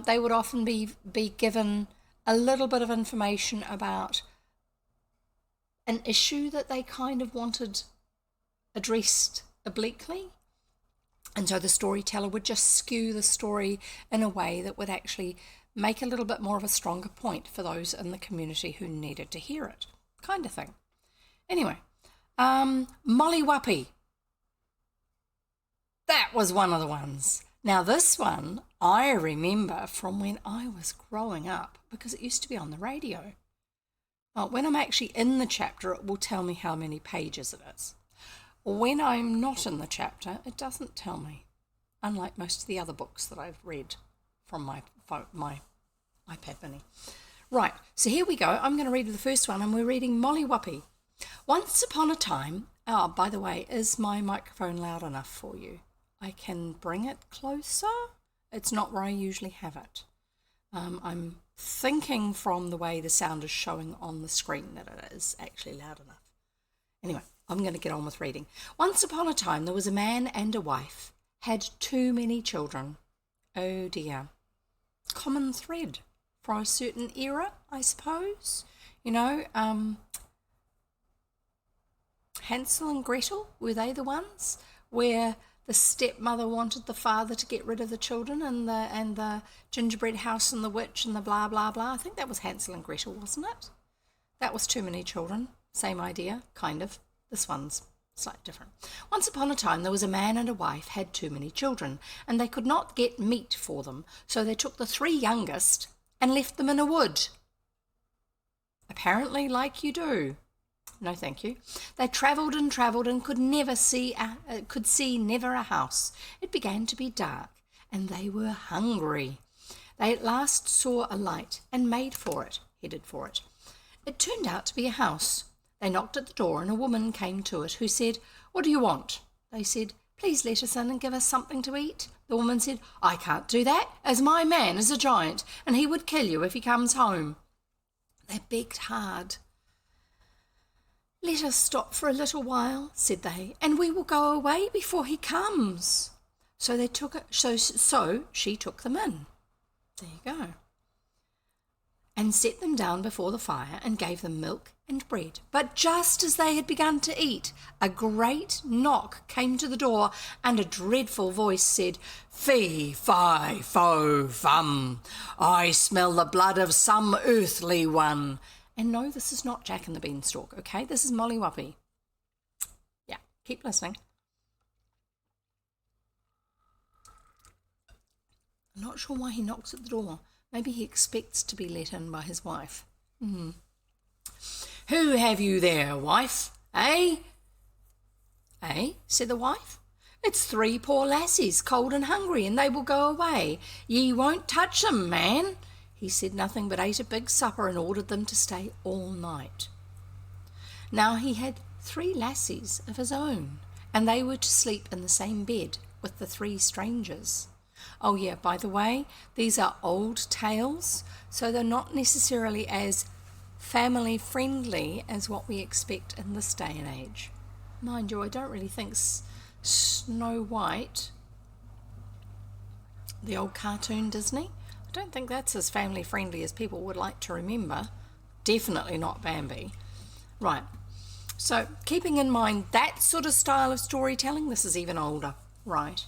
they would often be given a little bit of information about an issue that they kind of wanted addressed obliquely. And so the storyteller would just skew the story in a way that would actually make a little bit more of a stronger point for those in the community who needed to hear it, kind of thing. Anyway, Molly Whuppie. That was one of the ones. Now this one I remember from when I was growing up because it used to be on the radio. When I'm actually in the chapter, it will tell me how many pages it is. When I'm not in the chapter, it doesn't tell me, unlike most of the other books that I've read from my iPad mini. Right, so here we go. I'm going to read the first one, and we're reading Molly Whuppie. Once upon a time, oh, by the way, is my microphone loud enough for you? I can bring it closer. It's not where I usually have it. I'm thinking from the way the sound is showing on the screen that it is actually loud enough. Anyway, I'm going to get on with reading. Once upon a time, there was a man and a wife, had too many children. Oh dear. Common thread for a certain era, I suppose. You know, Hansel and Gretel, were they the ones where the stepmother wanted the father to get rid of the children, and the gingerbread house and the witch and the blah blah blah? I think that was Hansel and Gretel, wasn't it? That was too many children. Same idea, kind of. This one's slightly different. Once upon a time there was a man and a wife had too many children, and they could not get meat for them, so they took the three youngest and left them in a wood. Apparently like you do. No, thank you. They travelled and could see never a house. It began to be dark, and they were hungry. They at last saw a light and headed for it. It turned out to be a house. They knocked at the door, and a woman came to it who said, "What do you want?" They said, "Please let us in and give us something to eat." The woman said, "I can't do that, as my man is a giant, and he would kill you if he comes home." They begged hard. "Let us stop for a little while," said they, "and we will go away before he comes." So she took them in. There you go. And set them down before the fire and gave them milk and bread. But just as they had begun to eat, a great knock came to the door, and a dreadful voice said, "Fee, fi, fo, fum, I smell the blood of some earthly one." And no, this is not Jack and the Beanstalk, okay? This is Molly Whuppie. Yeah, keep listening. I'm not sure why he knocks at the door. Maybe he expects to be let in by his wife. "Who have you there, wife? Eh?" "Eh?" said the wife. "It's three poor lassies, cold and hungry, and they will go away. Ye won't touch them, man." He said nothing, but ate a big supper and ordered them to stay all night. Now he had three lassies of his own, and they were to sleep in the same bed with the three strangers. Oh yeah, by the way, these are old tales, so they're not necessarily as family friendly as what we expect in this day and age. Mind you, I don't really think Snow White, the old cartoon Disney, I don't think that's as family friendly as people would like to remember. Definitely not Bambi. Right, so keeping in mind that sort of style of storytelling, this is even older. Right.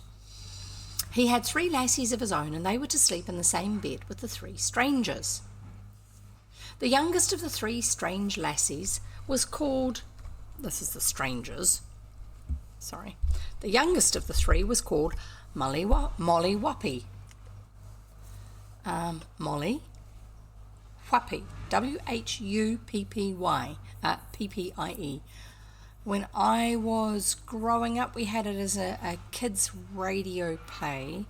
He had three lassies of his own, and they were to sleep in the same bed with the three strangers. The youngest of the three strange lassies was called, this is the strangers, sorry, the youngest of the three was called Molly Whuppie. Molly Whuppie, Whuppie, Ppie. When I was growing up, we had it as a kids' radio play,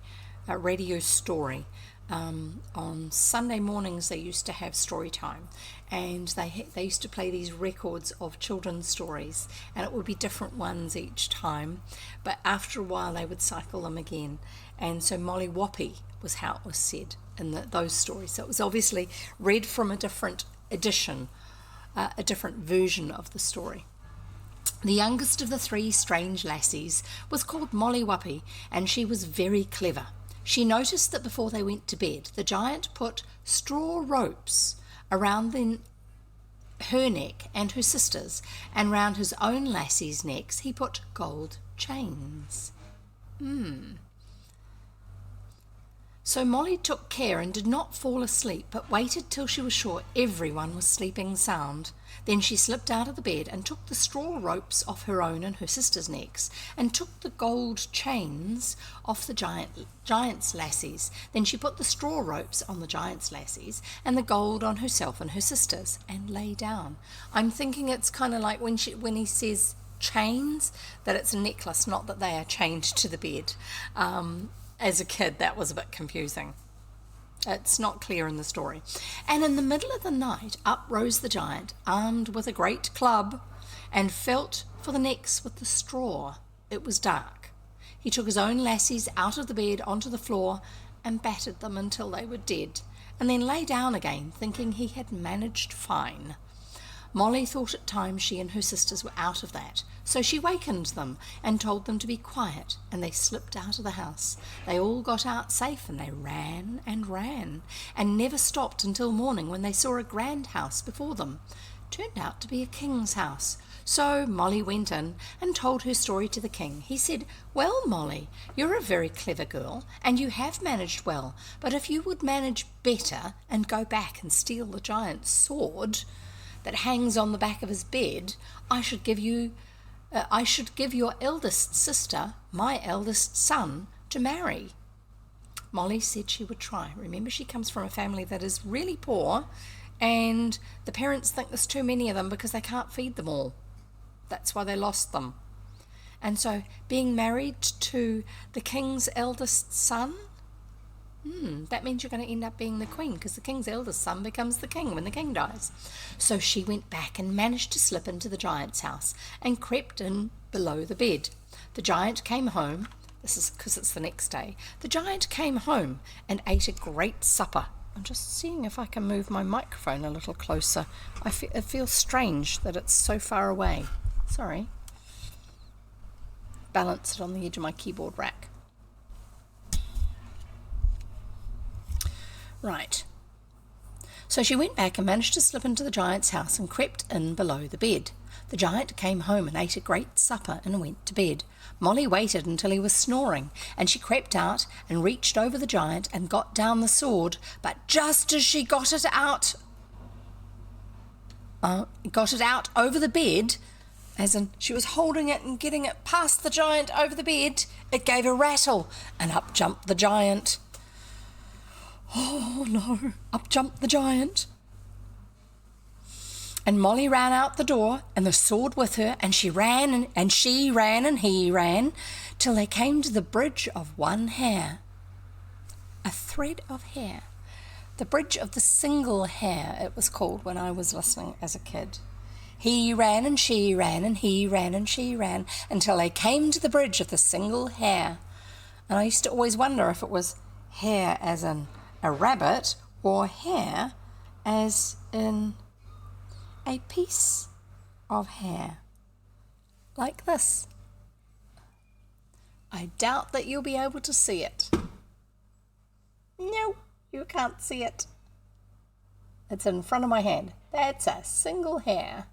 a radio story. On Sunday mornings, they used to have story time, and they used to play these records of children's stories, and it would be different ones each time. But after a while, they would cycle them again, and so Molly Whuppie was how it was said in those stories. So it was obviously read from a different edition, a different version of the story. The youngest of the three strange lassies was called Molly Whuppie, and she was very clever. She noticed that before they went to bed, the giant put straw ropes around her neck and her sister's, and round his own lassies' necks he put gold chains. So Molly took care and did not fall asleep, but waited till she was sure everyone was sleeping sound. Then she slipped out of the bed and took the straw ropes off her own and her sister's necks, and took the gold chains off the giant's lassies. Then she put the straw ropes on the giant's lassies and the gold on herself and her sister's, and lay down. I'm thinking it's kind of like when he says chains, that it's a necklace, not that they are chained to the bed. As a kid, that was a bit confusing. It's not clear in the story. And in the middle of the night, up rose the giant, armed with a great club, and felt for the necks with the straw. It was dark. He took his own lassies out of the bed onto the floor and battered them until they were dead, and then lay down again, thinking he had managed fine. Molly thought at times she and her sisters were out of that, so she wakened them and told them to be quiet, and they slipped out of the house. They all got out safe, and they ran and never stopped until morning, when they saw a grand house before them. Turned out to be a king's house. So Molly went in and told her story to the king. He said, "Well, Molly, you're a very clever girl, and you have managed well, but if you would manage better and go back and steal the giant's sword that hangs on the back of his bed, I should give your eldest sister my eldest son to marry." Molly said she would try. Remember, she comes from a family that is really poor, and the parents think there's too many of them because they can't feed them all. That's why they lost them. And so being married to the king's eldest son, that means you're going to end up being the queen, because the king's eldest son becomes the king when the king dies. So she went back and managed to slip into the giant's house and crept in below the bed. The giant came home. This is because it's the next day. The giant came home and ate a great supper. I'm just seeing if I can move my microphone a little closer. It feels strange that it's so far away. Sorry. Balance it on the edge of my keyboard rack. Right. So she went back and managed to slip into the giant's house and crept in below the bed. The giant came home and ate a great supper and went to bed. Molly waited until he was snoring, and she crept out and reached over the giant and got down the sword, but just as she got it out over the bed, as in she was holding it and getting it past the giant over the bed, it gave a rattle, and up jumped the giant. Oh no, up jumped the giant. And Molly ran out the door, and the sword with her, and she ran, and he ran, till they came to the bridge of one hair. A thread of hair. The bridge of the single hair, it was called when I was listening as a kid. He ran, and she ran, and he ran, and she ran, until they came to the bridge of the single hair. And I used to always wonder if it was hair as in a rabbit, or hair as in a piece of hair, like this. I doubt that you'll be able to see it. No, you can't see it. It's in front of my hand. That's a single hair.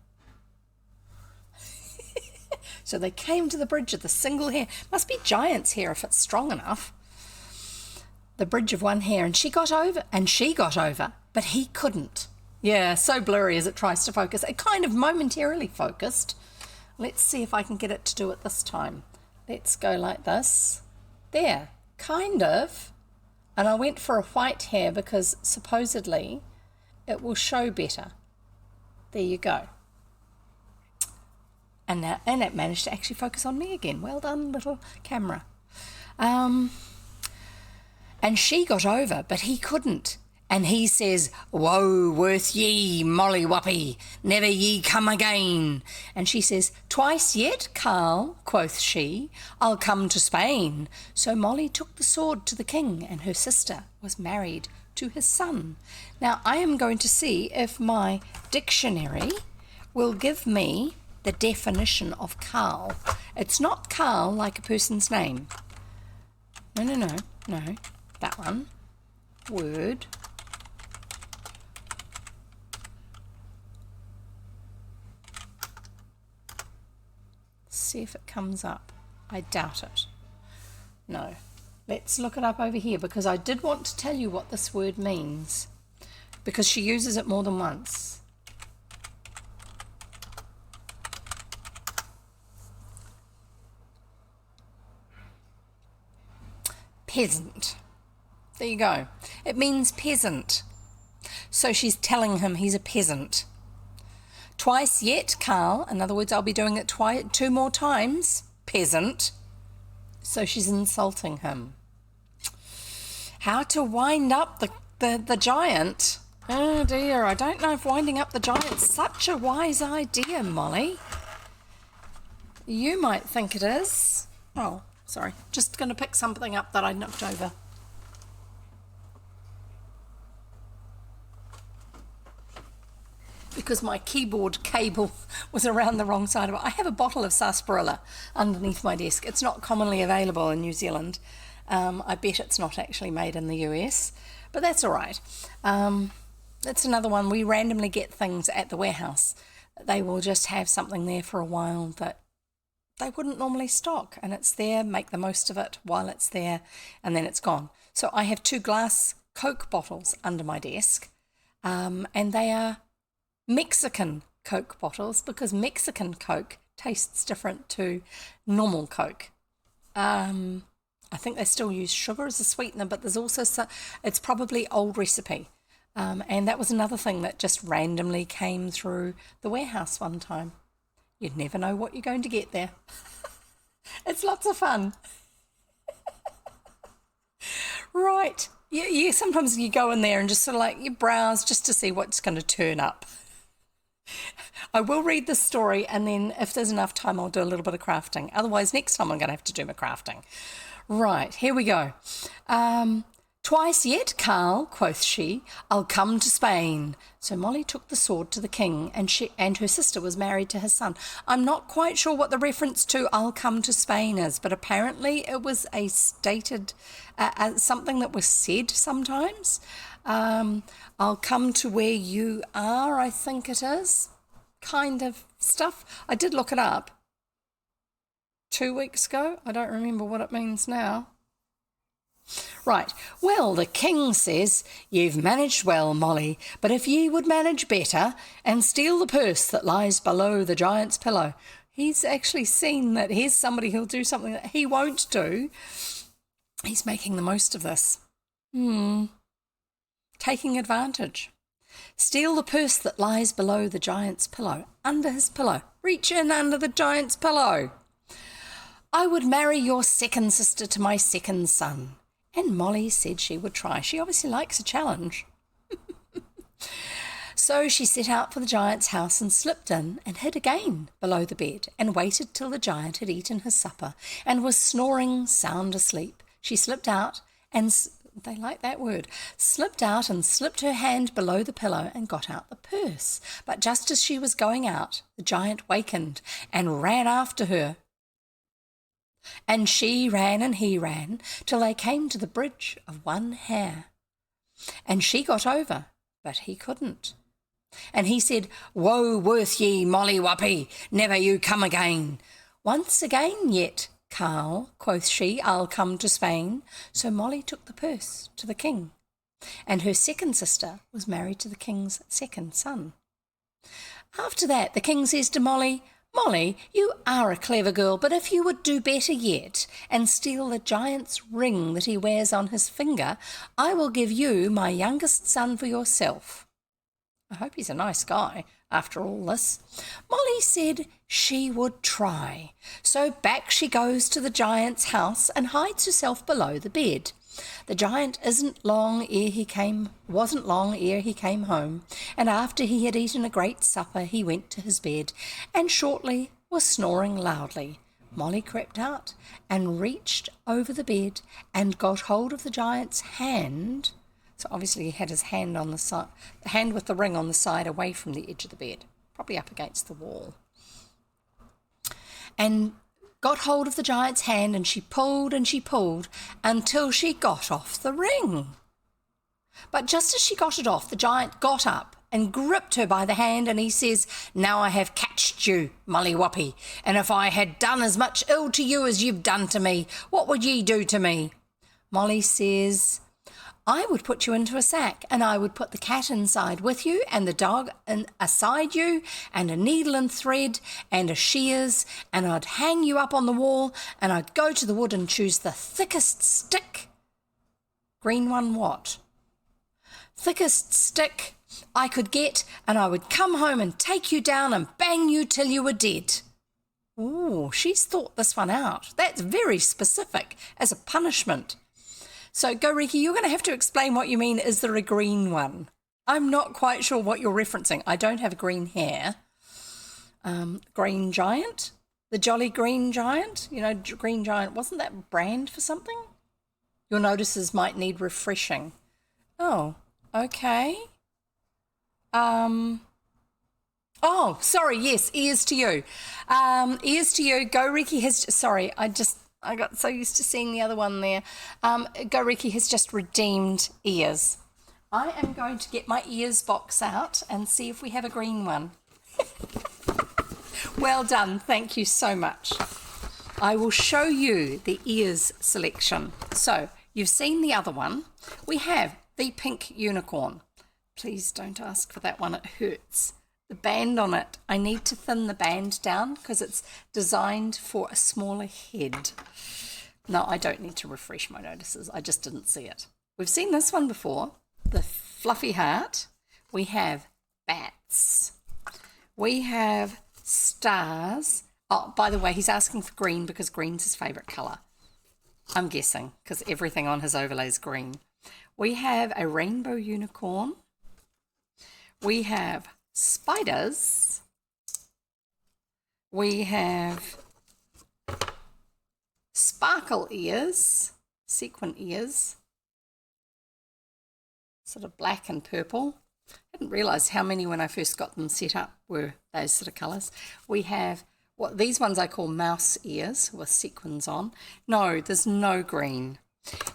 So they came to the bridge of the single hair. Must be giant's hair if it's strong enough. The bridge of one hair, and she got over, but he couldn't. Yeah, so blurry as it tries to focus. It kind of momentarily focused. Let's see if I can get it to do it this time. Let's go like this. There, kind of. And I went for a white hair because supposedly it will show better. There you go. And it managed to actually focus on me again. Well done, little camera. And she got over, but he couldn't. And he says, "Woe worth ye, Molly Whuppie, never ye come again." And she says, "Twice yet, Carl," quoth she, "I'll come to Spain." So Molly took the sword to the king, and her sister was married to his son. Now I am going to see if my dictionary will give me the definition of Carl. It's not Carl like a person's name. No, that one. Word. See if it comes up. I doubt it. No. Let's look it up over here, because I did want to tell you what this word means, because she uses it more than once. Peasant. There you go. It means peasant. So she's telling him he's a peasant. Twice yet, Carl. In other words, I'll be doing it two more times. Peasant. So she's insulting him. How to wind up the giant. Oh dear, I don't know if winding up the giant's such a wise idea, Molly. You might think it is. Oh, sorry. Just going to pick something up that I knocked over. Because my keyboard cable was around the wrong side of it. I have a bottle of sarsaparilla underneath my desk. It's not commonly available in New Zealand. I bet it's not actually made in the US, but that's all right. That's another one. We randomly get things at the warehouse. They will just have something there for a while that they wouldn't normally stock, and it's there, make the most of it while it's there, and then it's gone. So I have 2 glass Coke bottles under my desk, and they are Mexican Coke bottles because Mexican Coke tastes different to normal Coke. I think they still use sugar as a sweetener, but there's also it's probably old recipe. And that was another thing that just randomly came through the warehouse one time. You'd never know what you're going to get there. It's lots of fun. Right. Yeah, sometimes you go in there and just sort of like you browse just to see what's going to turn up. I will read the story, and then if there's enough time I'll do a little bit of crafting. Otherwise next time I'm going to have to do my crafting. Right, here we go. Twice yet, Carl, quoth she, I'll come to Spain. So Molly took the sword to the king, and her sister was married to his son. I'm not quite sure what the reference to I'll come to Spain is, but apparently it was a stated, something that was said sometimes. I'll come to where you are, I think it is, kind of stuff. I did look it up 2 weeks ago. I don't remember what it means now. Right, well, the king says, you've managed well, Molly, but if ye would manage better and steal the purse that lies below the giant's pillow. He's actually seen that here's somebody who'll do something that he won't do. He's making the most of this. Taking advantage. Steal the purse that lies below the giant's pillow, under his pillow. Reach in under the giant's pillow. I would marry your second sister to my second son. And Molly said she would try. She obviously likes a challenge. So she set out for the giant's house and slipped in and hid again below the bed and waited till the giant had eaten his supper and was snoring sound asleep. She slipped out and, they like that word, slipped out and slipped her hand below the pillow and got out the purse. But just as she was going out, the giant wakened and ran after her. And she ran and he ran till they came to the bridge of one hair. And she got over, but he couldn't. And he said, Woe worth ye, Molly Whuppie, never you come again. Once again yet, Carl, quoth she, I'll come to Spain. So Molly took the purse to the king. And her second sister was married to the king's second son. After that, the king says to Molly, Molly, you are a clever girl, but if you would do better yet and steal the giant's ring that he wears on his finger, I will give you my youngest son for yourself. I hope he's a nice guy after all this. Molly said she would try. So back she goes to the giant's house and hides herself below the bed. The giant wasn't long ere he came home, and after he had eaten a great supper he went to his bed, and shortly was snoring loudly. Molly crept out and reached over the bed and got hold of the giant's hand. So obviously he had his hand on the side, the hand with the ring on the side away from the edge of the bed, probably up against the wall. And got hold of the giant's hand, and she pulled until she got off the ring. But just as she got it off, the giant got up and gripped her by the hand, and he says, Now I have catched you, Molly Whuppie, and if I had done as much ill to you as you've done to me, what would ye do to me? Molly says, I would put you into a sack, and I would put the cat inside with you, and the dog aside you, and a needle and thread, and a shears, and I'd hang you up on the wall, and I'd go to the wood and choose the thickest stick. Green one what? Thickest stick I could get, and I would come home and take you down and bang you till you were dead. Ooh, she's thought this one out. That's very specific as a punishment. So, go Riki, you're going to have to explain what you mean. Is there a green one? I'm not quite sure what you're referencing. I don't have green hair. Green giant? The Jolly Green Giant, you know, Green Giant, wasn't that brand for something? Your notices might need refreshing. Oh, okay. Oh, sorry, yes, ears to you. Ears to you, Go Riki has, sorry, I got so used to seeing the other one there. Go Riki has just redeemed ears. I am going to get my ears box out and see if we have a green one. Well done, thank you so much. I will show you the ears selection. So, you've seen the other one. We have the pink unicorn. Please don't ask for that one, it hurts. The band on it, I need to thin the band down because it's designed for a smaller head. No, I don't need to refresh my notices. I just didn't see it. We've seen this one before, the fluffy heart. We have bats. We have stars. Oh, by the way, he's asking for green because green's his favourite colour. I'm guessing because everything on his overlay is green. We have a rainbow unicorn. We have spiders. We have sparkle ears, sequin ears, sort of black and purple. I didn't realise how many when I first got them set up were those sort of colours. We have what these ones I call mouse ears with sequins on. No, there's no green.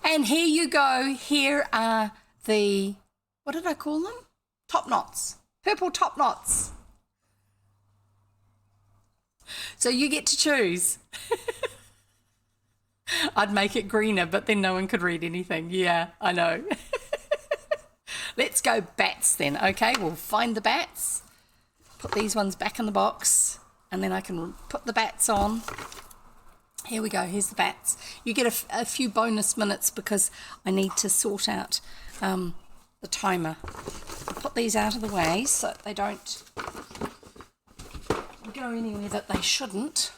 And here you go. Here are the, what did I call them? Top knots. Purple top knots. So you get to choose. I'd make it greener, but then no one could read anything. Yeah, I know. Let's go bats then, okay? We'll find the bats, put these ones back in the box, and then I can put the bats on. Here we go, here's the bats. You get a few bonus minutes because I need to sort out the timer. I'll put these out of the way so they don't go anywhere that they shouldn't.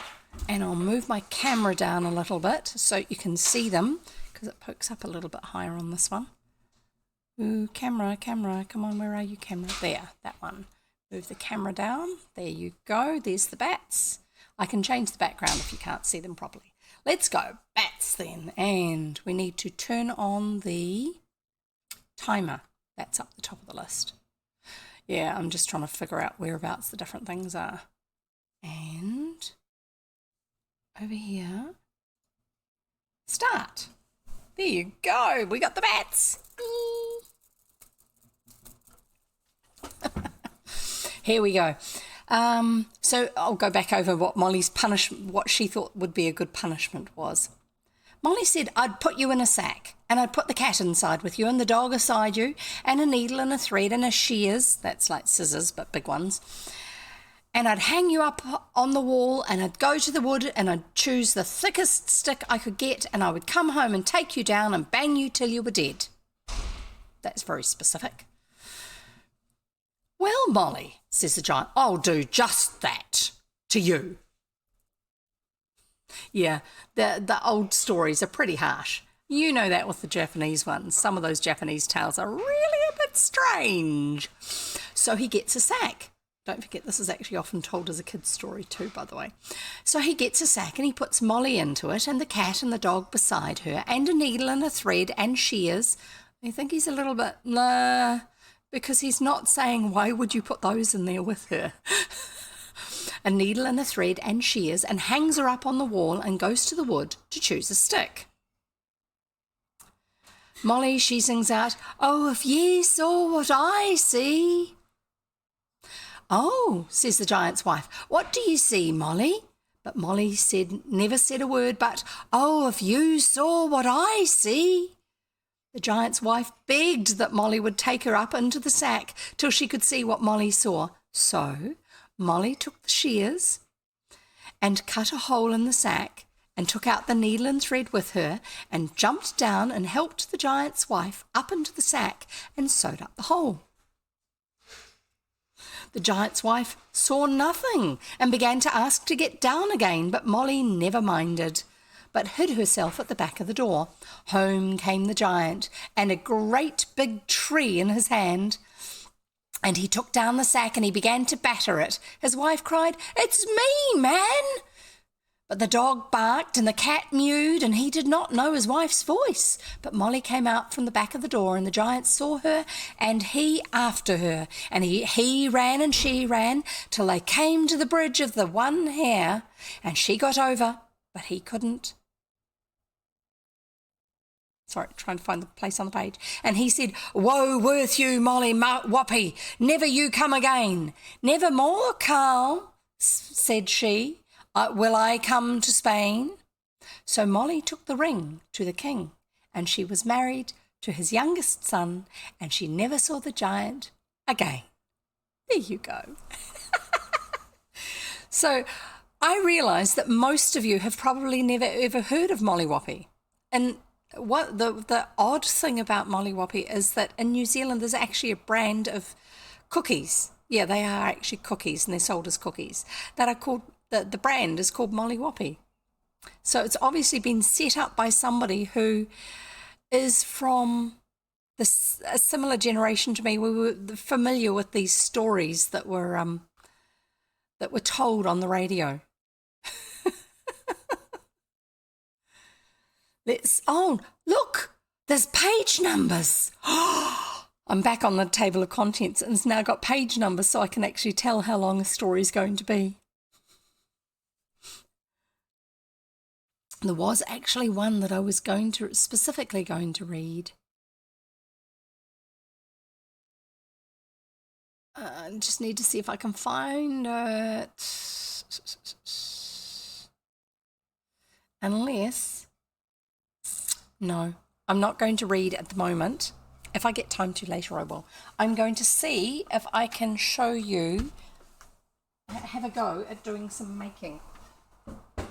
And I'll move my camera down a little bit so you can see them because it pokes up a little bit higher on this one. Ooh, camera, come on, where are you, camera? There, that one. Move the camera down. There you go. There's the bats. I can change the background if you can't see them properly. Let's go. Bats then. And we need to turn on the timer. That's up the top of the list. Yeah, I'm just trying to figure out whereabouts the different things are. And over here, start. There you go. We got the bats. Here we go. So I'll go back over what Molly's what she thought would be a good punishment was. Molly said I'd put you in a sack and I'd put the cat inside with you and the dog aside you and a needle and a thread and a shears, that's like scissors but big ones, and I'd hang you up on the wall and I'd go to the wood and I'd choose the thickest stick I could get and I would come home and take you down and bang you till you were dead. That's very specific. Well, Molly, says the giant, I'll do just that to you. Yeah, the old stories are pretty harsh. You know that with the Japanese ones. Some of those Japanese tales are really a bit strange. So he gets a sack. Don't forget, this is actually often told as a kid's story too, by the way. So he gets a sack and he puts Molly into it and the cat and the dog beside her and a needle and a thread and shears. I think he's a little bit, nah, because he's not saying, why would you put those in there with her? A needle and a thread and shears and hangs her up on the wall and goes to the wood to choose a stick. Molly, she sings out, oh, if ye saw what I see. Oh, says the giant's wife, what do you see, Molly? But Molly never said a word but, oh, if you saw what I see. The giant's wife begged that Molly would take her up into the sack till she could see what Molly saw. So Molly took the shears and cut a hole in the sack and took out the needle and thread with her and jumped down and helped the giant's wife up into the sack and sewed up the hole. The giant's wife saw nothing and began to ask to get down again, but Molly never minded, but hid herself at the back of the door. Home came the giant, and a great big tree in his hand, and he took down the sack and he began to batter it. His wife cried, "It's me, man!" But the dog barked and the cat mewed, and he did not know his wife's voice. But Molly came out from the back of the door, and the giant saw her, and he after her. And he ran and she ran till they came to the bridge of the one hair, and she got over, but he couldn't. Sorry, trying to find the place on the page. And he said, "Woe worth you, Molly Whoppy, never you come again." "Never more, Carl," said she, "will I come to Spain." So Molly took the ring to the king, and she was married to his youngest son, and she never saw the giant again. There you go. So I realise that most of you have probably never ever heard of Molly Whoppy. And what the odd thing about Molly Whoppy is that in New Zealand there's actually a brand of cookies. Yeah, they are actually cookies, and they're sold as cookies that are called, the brand is called Molly Whoppy. So it's obviously been set up by somebody who is from a similar generation to me. We were familiar with these stories that were told on the radio. Oh, look, there's page numbers. I'm back on the table of contents, and it's now got page numbers, so I can actually tell how long a story is going to be. There was actually one that I was specifically going to read. I just need to see if I can find it. Unless... No, I'm not going to read at the moment. If I get time to later, I will. I'm going to see if I can show you, have a go at doing some making.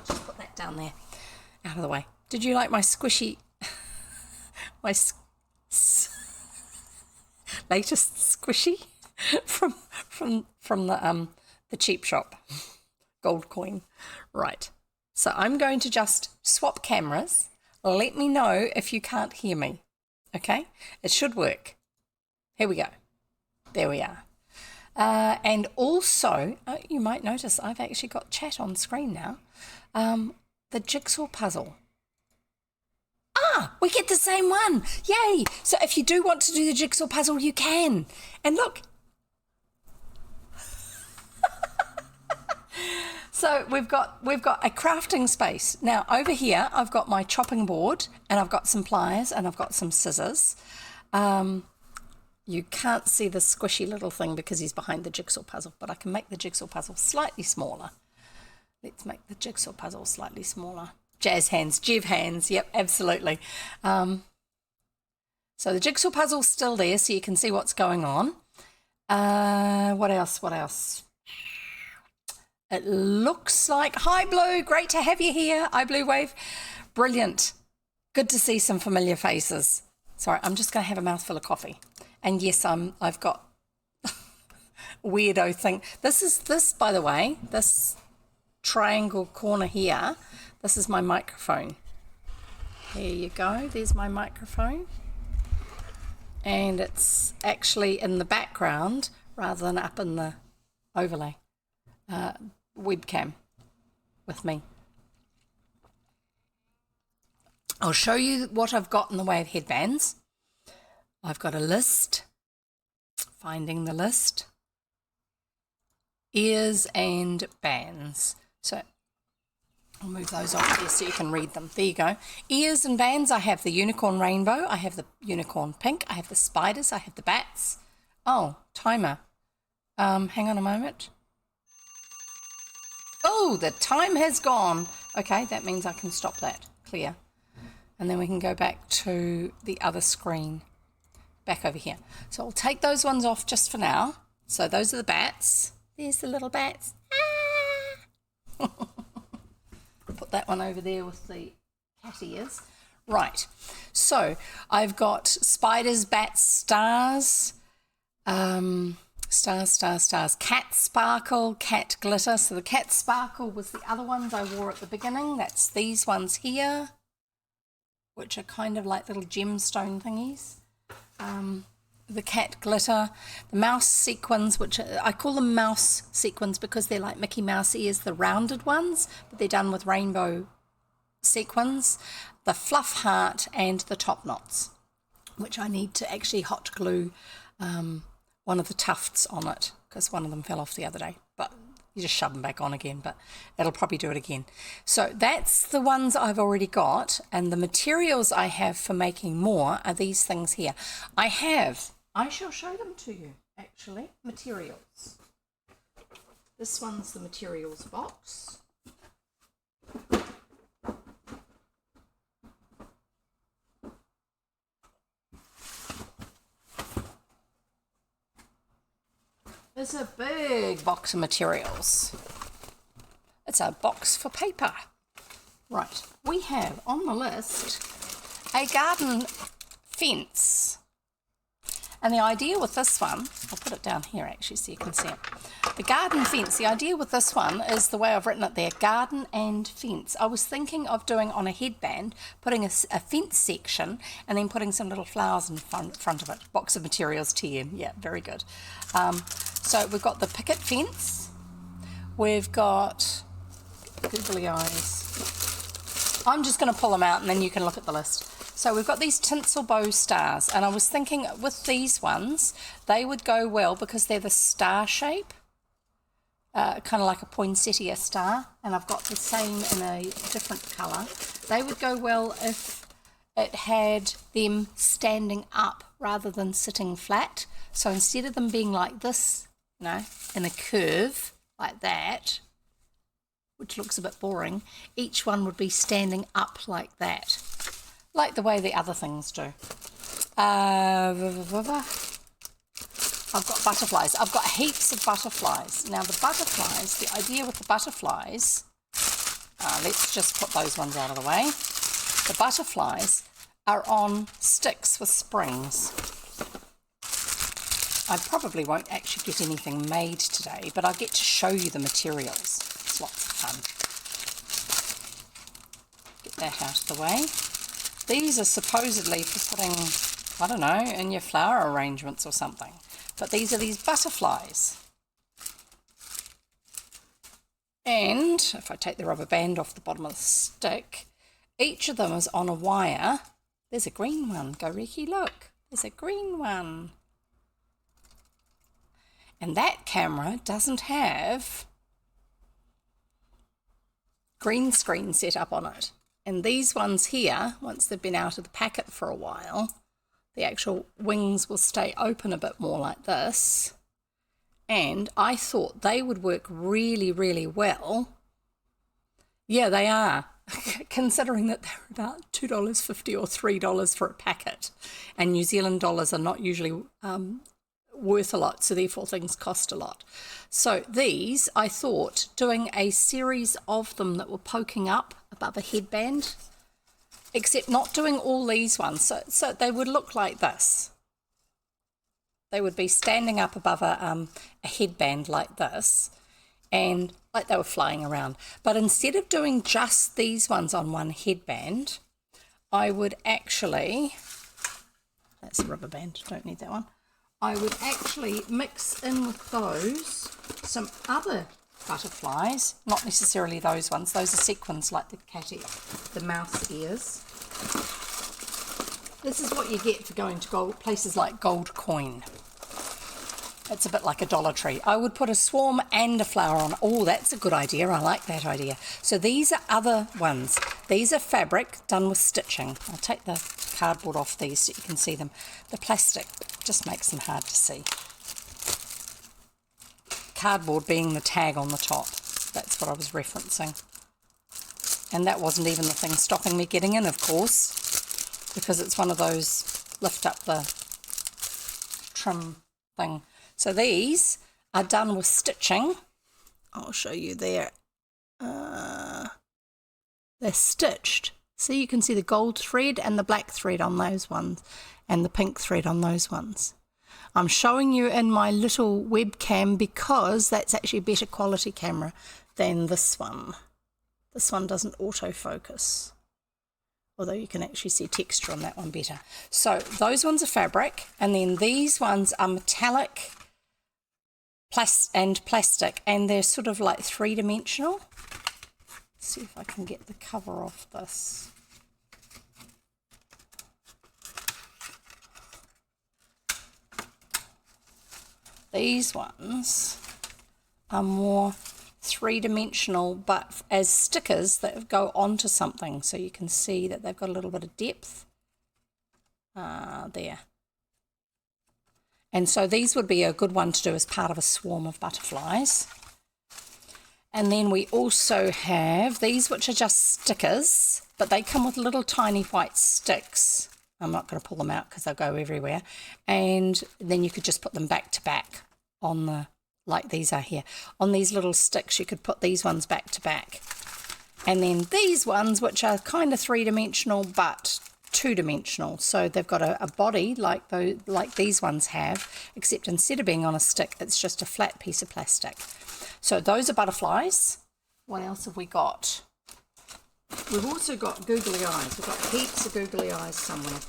Just put that down there, out of the way. Did you like my squishy, my latest squishy from the cheap shop, gold coin? Right. So I'm going to just swap cameras. Let me know if you can't hear me, okay? It should work. Here we go. There we are. And also, you might notice I've actually got chat on screen now. The jigsaw puzzle. Ah, we get the same one. Yay. So if you do want to do the jigsaw puzzle, you can. And look. So we've got a crafting space. Now over here I've got my chopping board, and I've got some pliers, and I've got some scissors. You can't see the squishy little thing because he's behind the jigsaw puzzle, but I can make the jigsaw puzzle slightly smaller. Let's make the jigsaw puzzle slightly smaller. Jazz hands, Jev hands, yep, absolutely. So the jigsaw puzzle's still there, so you can see what's going on. What else? It looks like, hi Blue, great to have you here. Hi Blue Wave, brilliant. Good to see some familiar faces. Sorry, I'm just going to have a mouthful of coffee. And yes, I've got weirdo thing. This, by the way, this triangle corner here, this is my microphone. There you go, there's my microphone. And it's actually in the background rather than up in the overlay. Webcam with me. I'll show you what I've got in the way of headbands. I've got a list, finding the list, ears and bands. So I'll move those off here so you can read them. There you go. Ears and bands, I have the unicorn rainbow, I have the unicorn pink, I have the spiders, I have the bats. Oh, timer. Hang on a moment. Oh, the time has gone. Okay, that means I can stop that. Clear. And then we can go back to the other screen. Back over here. So I'll take those ones off just for now. So those are the bats. There's the little bats. Ah! Put that one over there with the cat ears. Right. So I've got spiders, bats, stars. Stars. Cat sparkle, cat glitter. So the cat sparkle was the other ones I wore at the beginning. That's these ones here, which are kind of like little gemstone thingies. the cat glitter, the mouse sequins, which I call them mouse sequins because they're like Mickey Mouse ears, the rounded ones, but they're done with rainbow sequins, the fluff heart, and the top knots, which I need to actually hot glue one of the tufts on it because one of them fell off the other day, but you just shove them back on again, but it'll probably do it again. So that's the ones I've already got, and the materials I have for making more are these things here. I shall show them to you, actually. Materials. This one's the materials box. It's a big box of materials. It's a box for paper. Right, we have on the list a garden fence. And the idea with this one, I'll put it down here actually so you can see it. The garden fence, the idea with this one is the way I've written it there, garden and fence. I was thinking of doing on a headband, putting a fence section and then putting some little flowers in front of it. Box of materials, TM, yeah, very good. So we've got the picket fence, we've got googly eyes. I'm just going to pull them out and then you can look at the list. So we've got these tinsel bow stars, and I was thinking with these ones, they would go well because they're the star shape, kind of like a poinsettia star, and I've got the same in a different colour. They would go well if it had them standing up rather than sitting flat. So instead of them being like this, you know, in a curve like that, which looks a bit boring, each one would be standing up like that, like the way the other things do. I've got butterflies. I've got heaps of butterflies. Now the butterflies, the idea with the butterflies, let's just put those ones out of the way. The butterflies are on sticks with springs. I probably won't actually get anything made today, but I get to show you the materials. It's lots of fun. Get that out of the way. These are supposedly for putting, I don't know, in your flower arrangements or something. But these are these butterflies. And if I take the rubber band off the bottom of the stick, each of them is on a wire. There's a green one. Go Ricky, look. There's a green one. And that camera doesn't have green screen set up on it. And these ones here, once they've been out of the packet for a while, the actual wings will stay open a bit more like this. And I thought they would work really, really well. Yeah, they are, considering that they're about $2.50 or $3 for a packet. And New Zealand dollars are not usually worth a lot, so therefore things cost a lot. So these, I thought, doing a series of them that were poking up above a headband, except not doing all these ones, so they would look like this. They would be standing up above a headband like this, and like they were flying around. But instead of doing just these ones on one headband, I would actually, that's a rubber band, don't need that one. I would actually mix in with those some other butterflies, not necessarily those ones. Those are sequins like the cat ear, the mouse ears. This is what you get for going to places like Gold Coin. It's a bit like a Dollar Tree. I would put a swarm and a flower on. Oh, that's a good idea. I like that idea. So these are other ones. These are fabric done with stitching. I'll take the cardboard off these so you can see them. The plastic just makes them hard to see. Cardboard being the tag on the top. That's what I was referencing. And that wasn't even the thing stopping me getting in, of course, because it's one of those lift up the trim thing. So these are done with stitching. I'll show you there. They're stitched. So you can see the gold thread and the black thread on those ones and the pink thread on those ones. I'm showing you in my little webcam because that's actually a better quality camera than this one. This one doesn't autofocus. although you can actually see texture on that one better. So those ones are fabric, and then these ones are metallic and plastic, and they're sort of like three-dimensional. See if I can get the cover off this. These ones are more three-dimensional, but as stickers that go onto something, so you can see that they've got a little bit of depth there. And so these would be a good one to do as part of a swarm of butterflies. And then we also have these, which are just stickers, but they come with little tiny white sticks. I'm not going to pull them out because they'll go everywhere. And then you could just put them back to back on the, like these are here. On these little sticks, you could put these ones back to back. And then these ones, which are kind of three-dimensional, but two-dimensional. So they've got a body like these ones have, except instead of being on a stick, it's just a flat piece of plastic. So those are butterflies. What else have we got? We've also got googly eyes. We've got heaps of googly eyes somewhere.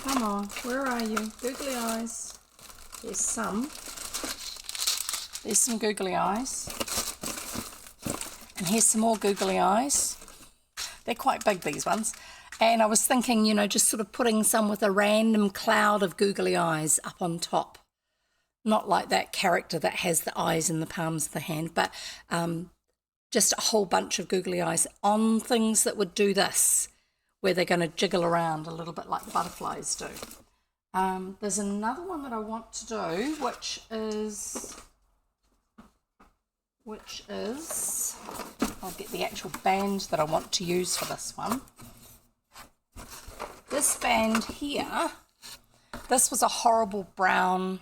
Come on, where are you? Googly eyes. There's some. There's some googly eyes. And here's some more googly eyes. They're quite big, these ones. And I was thinking, you know, just sort of putting some with a random cloud of googly eyes up on top. Not like that character that has the eyes in the palms of the hand, but just a whole bunch of googly eyes on things that would do this, where they're going to jiggle around a little bit like the butterflies do. There's another one that I want to do, which is, I'll get the actual band that I want to use for this one. This band here, this was a horrible brown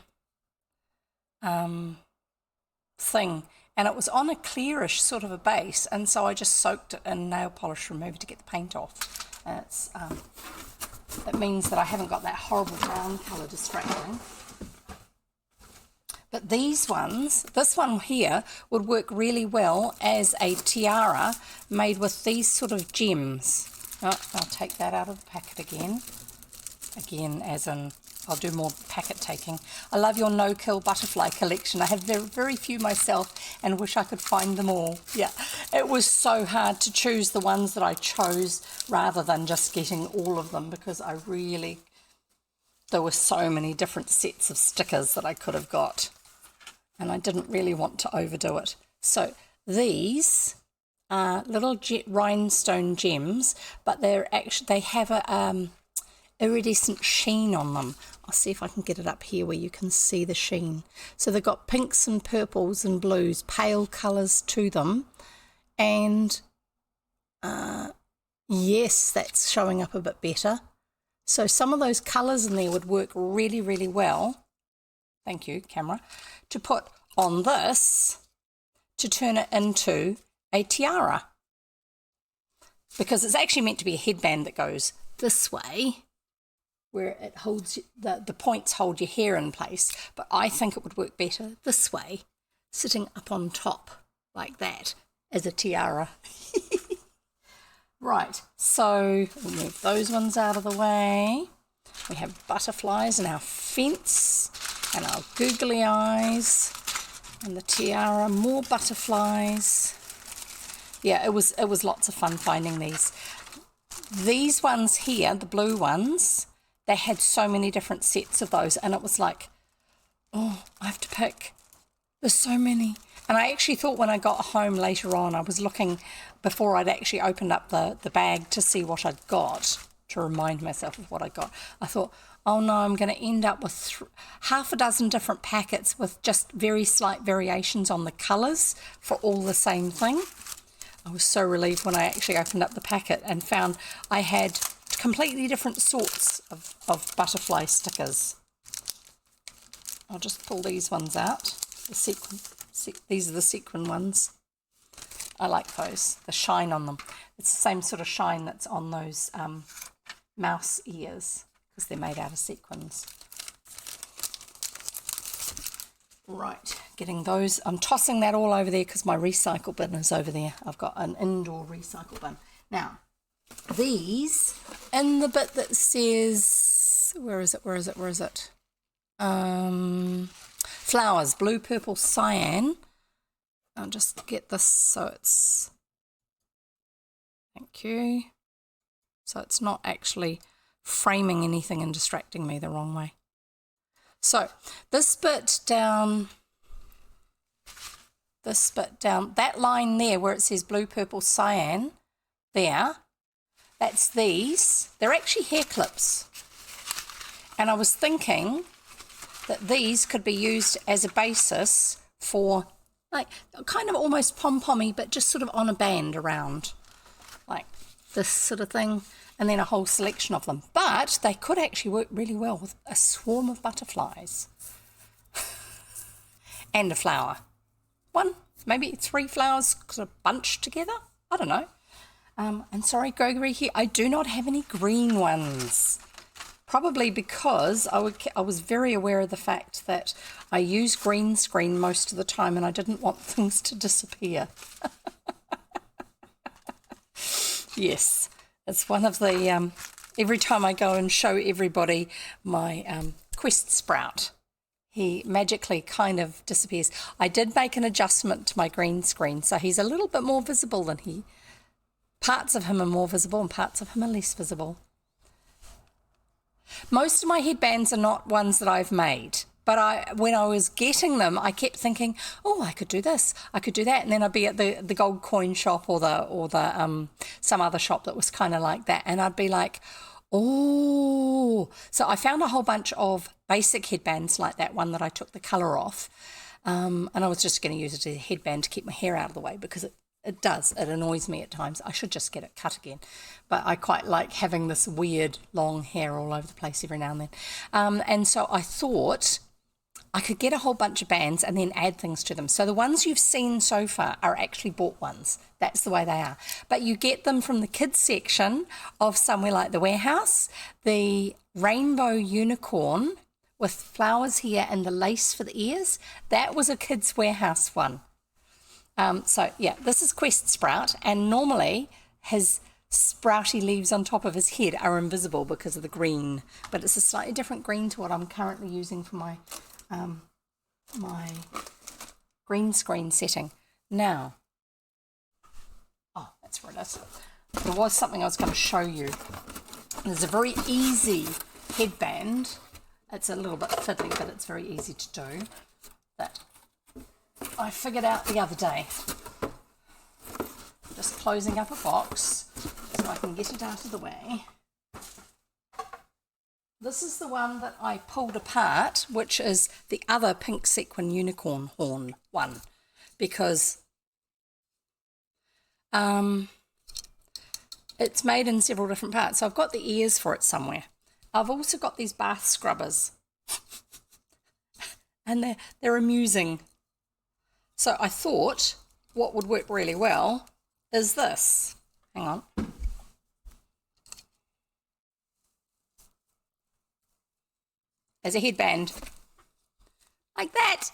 thing, and it was on a clearish sort of a base, and so I just soaked it in nail polish remover to get the paint off. And it's it means that I haven't got that horrible brown colour distracting. But these ones, this one here would work really well as a tiara made with these sort of gems. Oh, I'll take that out of the packet again. Again, as in, I'll do more packet taking. I love your no-kill butterfly collection. I have very few myself and wish I could find them all. Yeah, it was so hard to choose the ones that I chose rather than just getting all of them, because there were so many different sets of stickers that I could have got, and I didn't really want to overdo it. So these are little rhinestone gems, but they have a iridescent sheen on them. I'll see if I can get it up here where you can see the sheen. So they've got pinks and purples and blues, pale colours to them. And yes, that's showing up a bit better. So some of those colours in there would work really, really well. Thank you, camera. To put on this, to turn it into a tiara. Because it's actually meant to be a headband that goes this way, where it holds, the points hold your hair in place, but I think it would work better this way, sitting up on top like that as a tiara. Right, so we'll move those ones out of the way. We have butterflies and our fence and our googly eyes and the tiara, more butterflies. Yeah, it was lots of fun finding these. These ones here, the blue ones, they had so many different sets of those, and it was like, oh, I have to pick. There's so many. And I actually thought when I got home later on, I was looking before I'd actually opened up the bag to see what I'd got, to remind myself of what I got. I thought, oh no, I'm going to end up with half a dozen different packets with just very slight variations on the colours for all the same thing. I was so relieved when I actually opened up the packet and found I had completely different sorts of butterfly stickers. I'll just pull these ones out. These are the sequin ones. I like those, the shine on them. It's the same sort of shine that's on those mouse ears, because they're made out of sequins. Right, getting those. I'm tossing that all over there because my recycle bin is over there. I've got an indoor recycle bin. Now, these in the bit that says, where is it? Flowers, blue, purple, cyan. I'll just get this so it's, thank you, so it's not actually framing anything and distracting me the wrong way. So this bit down, that line there where it says blue, purple, cyan, there, that's these. They're actually hair clips. And I was thinking that these could be used as a basis for like kind of almost pom-pommy, but just sort of on a band around, like this sort of thing, and then a whole selection of them. But they could actually work really well with a swarm of butterflies and a flower. One, maybe 3 flowers sort of bunched together. I don't know. And sorry, Gregory here, I do not have any green ones. Probably because I was very aware of the fact that I use green screen most of the time and I didn't want things to disappear. Yes, it's one of the, every time I go and show everybody my quest sprout, he magically kind of disappears. I did make an adjustment to my green screen, so he's a little bit more visible than parts of him are more visible and parts of him are less visible. Most of my headbands are not ones that I've made, but when I was getting them, I kept thinking, oh, I could do this, I could do that, and then I'd be at the gold coin shop or the some other shop that was kind of like that, and I'd be like, oh. So I found a whole bunch of basic headbands like that one that I took the colour off, and I was just going to use it as a headband to keep my hair out of the way because it annoys me at times. I should just get it cut again, but I quite like having this weird long hair all over the place every now and then, and so I thought I could get a whole bunch of bands and then add things to them. So the ones you've seen so far are actually bought ones. That's the way they are, but you get them from the kids section of somewhere like the Warehouse. The rainbow unicorn with flowers here and the lace for the ears, that was a kids Warehouse one. So yeah, this is Quest Sprout, and normally his sprouty leaves on top of his head are invisible because of the green, but it's a slightly different green to what I'm currently using for my my green screen setting. Now, oh, that's where it is. There was something I was going to show you. There's a very easy headband. It's a little bit fiddly, but it's very easy to do. That I figured out the other day. Just closing up a box so I can get it out of the way. This is the one that I pulled apart, which is the other pink sequin unicorn horn one, because it's made in several different parts. So I've got the ears for it somewhere. I've also got these bath scrubbers and they're amusing. So I thought what would work really well is this. Hang on. As a headband. Like that.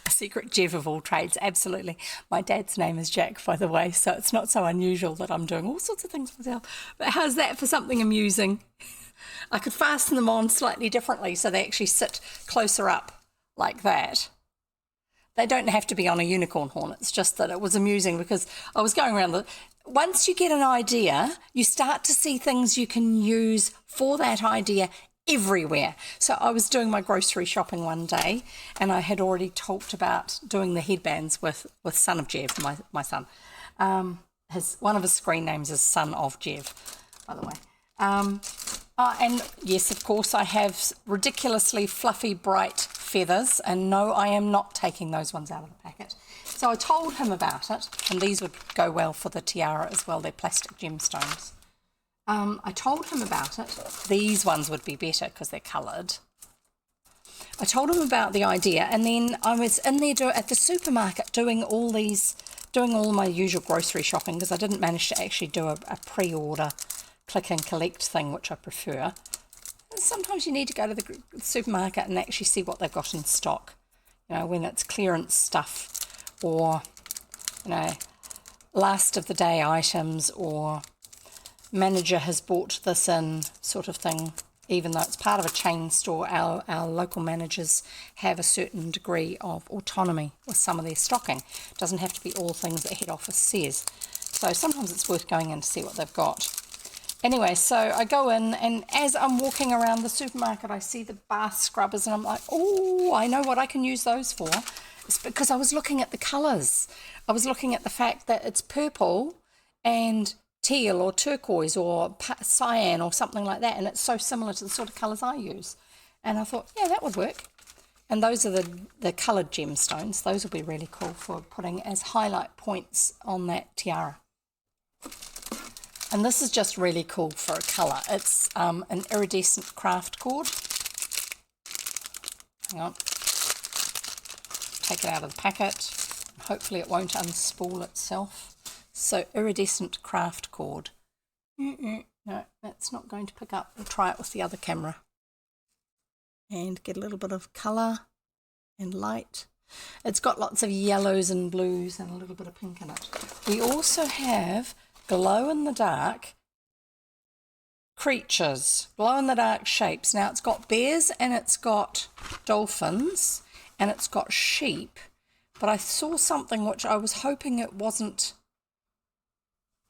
A secret Jev of all trades, absolutely. My dad's name is Jack, by the way, so it's not so unusual that I'm doing all sorts of things myself. But how's that for something amusing? I could fasten them on slightly differently so they actually sit closer up like that. They don't have to be on a unicorn horn. It's just that it was amusing because I was going around once you get an idea, you start to see things you can use for that idea everywhere. So I was doing my grocery shopping one day and I had already talked about doing the headbands with Son of Jev, my son. One of his screen names is Son of Jev, by the way. And yes, of course, I have ridiculously fluffy, bright feathers, and no, I am not taking those ones out of the packet. So I told him about it, and these would go well for the tiara as well. They're plastic gemstones. I told him about it. These ones would be better because they're coloured. I told him about the idea, and then I was in there at the supermarket doing all my usual grocery shopping because I didn't manage to actually do a pre-order click and collect thing, which I prefer. Sometimes you need to go to the supermarket and actually see what they've got in stock, you know, when it's clearance stuff or you know, last of the day items, or manager has bought this in sort of thing. Even though it's part of a chain store, our local managers have a certain degree of autonomy with some of their stocking. It doesn't have to be all things that head office says. So sometimes it's worth going in to see what they've got. Anyway, so I go in, and as I'm walking around the supermarket, I see the bath scrubbers, and I'm like, oh, I know what I can use those for. It's because I was looking at the colours. I was looking at the fact that it's purple and teal or turquoise or cyan or something like that, and it's so similar to the sort of colours I use. And I thought, yeah, that would work. And those are the coloured gemstones. Those will be really cool for putting as highlight points on that tiara. And this is just really cool for a colour. It's an iridescent craft cord. Hang on. Take it out of the packet. Hopefully it won't unspool itself. So iridescent craft cord. No, that's not going to pick up. We'll try it with the other camera. And get a little bit of colour and light. It's got lots of yellows and blues and a little bit of pink in it. We also have glow-in-the-dark creatures, glow-in-the-dark shapes. Now it's got bears and it's got dolphins and it's got sheep. But I saw something which I was hoping it wasn't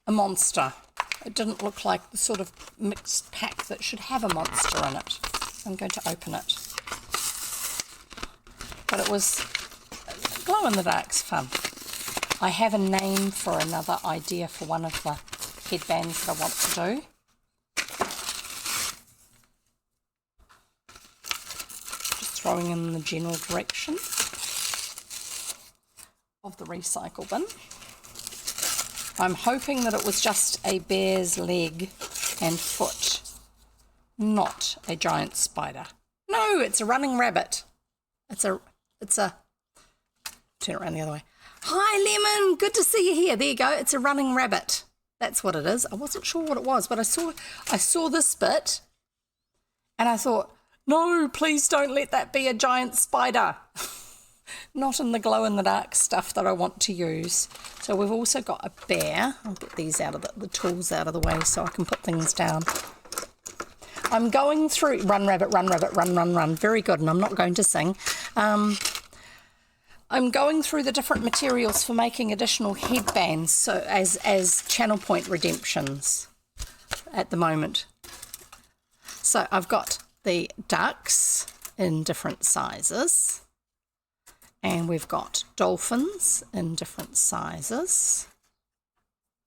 a monster. It didn't look like the sort of mixed pack that should have a monster in it. I'm going to open it. But it was glow-in-the-dark's fun. I have a name for another idea for one of the headbands that I want to do. Just throwing in the general direction of the recycle bin. I'm hoping that it was just a bear's leg and foot, not a giant spider. No, it's a running rabbit. It's a, turn it around the other way. Hi, Lemon, good to see you here. There you go, it's a running rabbit. That's what it is. I wasn't sure what it was, but I saw this bit and I thought, no, please don't let that be a giant spider. Not in the glow-in-the-dark stuff that I want to use. So we've also got a bear. I'll get these out of the tools out of the way so I can put things down. I'm going through, run rabbit, run rabbit, run, run, run. Very good, and I'm not going to sing. I'm going through the different materials for making additional headbands, so as channel point redemptions at the moment. So I've got the ducks in different sizes. And we've got dolphins in different sizes.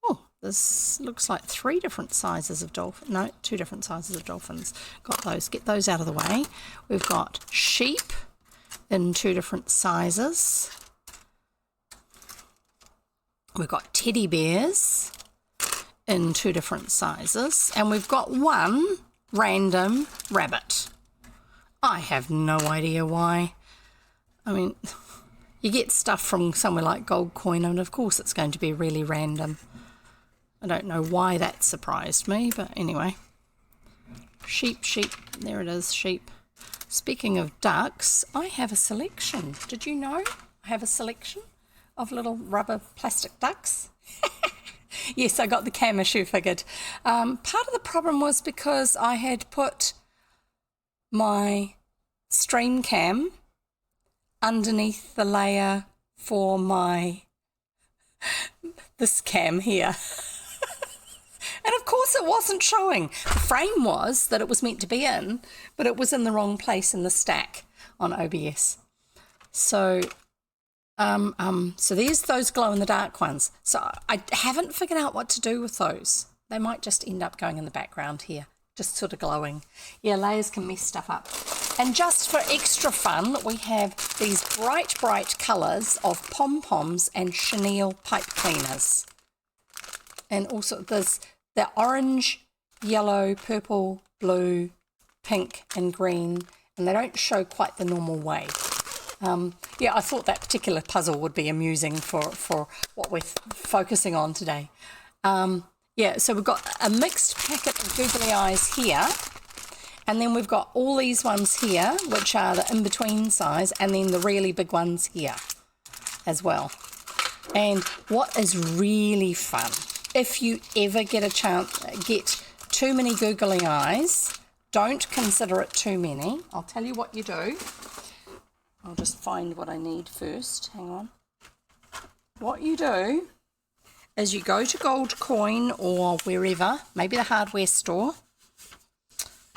Oh, this looks like 3 different sizes of dolphin. No, 2 different sizes of dolphins. Got those. Get those out of the way. We've got sheep in 2 different sizes. We've got teddy bears in 2 different sizes. And we've got 1 random rabbit. I have no idea why. I mean, you get stuff from somewhere like Gold Coin, and of course it's going to be really random. I don't know why that surprised me, but anyway. Sheep, there it is, sheep. Speaking of ducks, I have a selection. Did you know I have a selection of little rubber plastic ducks? Yes, I got the cam issue figured. Part of the problem was because I had put my stream cam underneath the layer for this cam here. And of course it wasn't showing. The frame was that it was meant to be in, but it was in the wrong place in the stack on OBS. So so there's those glow-in-the-dark ones. So I haven't figured out what to do with those. They might just end up going in the background here, just sort of glowing. Yeah, layers can mess stuff up. And just for extra fun, we have these bright colours of pom-poms and chenille pipe cleaners. And also there's the orange, yellow, purple, blue, pink and green, and they don't show quite the normal way. Yeah, I thought that particular puzzle would be amusing for what we're focusing on today. Yeah, so we've got a mixed packet of googly eyes here, and then we've got all these ones here, which are the in-between size, and then the really big ones here as well. And what is really fun, if you ever get a chance, get too many googly eyes, don't consider it too many. I'll tell you what you do. I'll just find what I need first. Hang on. What you do is you go to Gold Coin or wherever, maybe the hardware store.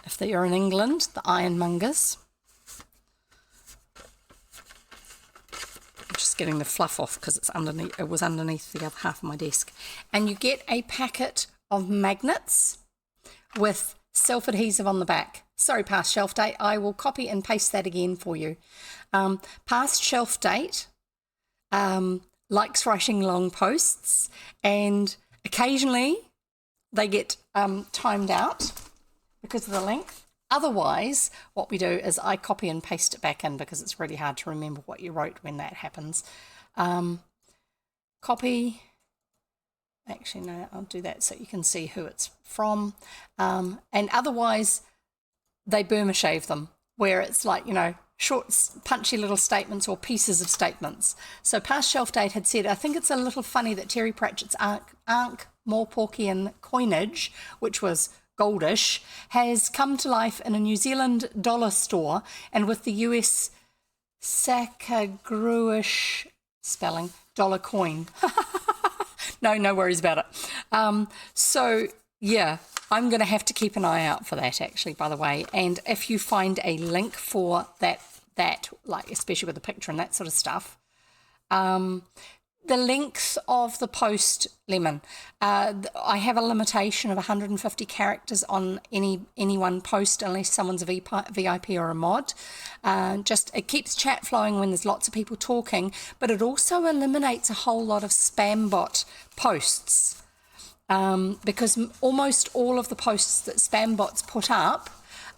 If you're in England, the ironmongers. I'm just getting the fluff off because it's underneath. It was underneath the other half of my desk. And you get a packet of magnets with self-adhesive on the back. Sorry, past shelf date. I will copy and paste that again for you. Past shelf date likes writing long posts, and occasionally they get timed out because of the length. Otherwise, what we do is I copy and paste it back in because it's really hard to remember what you wrote when that happens. Copy. Actually, no, I'll do that so you can see who it's from. And otherwise, they Burma shave them, where it's like, you know, short, punchy little statements or pieces of statements. So past shelf date had said, I think it's a little funny that Terry Pratchett's Ankh-Morporkian coinage, which was goldish, has come to life in a New Zealand dollar store, and with the US Sacagruish spelling dollar coin. No worries about it. So yeah, I'm going to have to keep an eye out for that, actually, by the way. And if you find a link for that like especially with the picture and that sort of stuff, the length of the post, Lemon, I have a limitation of 150 characters on any one post unless someone's a VIP or a mod. Just it keeps chat flowing when there's lots of people talking, but it also eliminates a whole lot of spam bot posts, because almost all of the posts that spam bots put up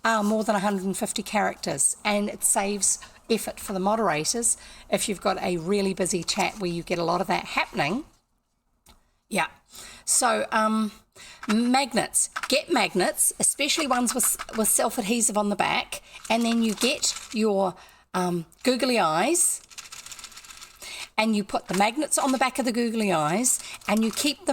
are more than 150 characters, and it saves effort for the moderators if you've got a really busy chat where you get a lot of that happening. Yeah. So magnets, get magnets, especially ones with self-adhesive on the back, and then you get your googly eyes and you put the magnets on the back of the googly eyes, and you keep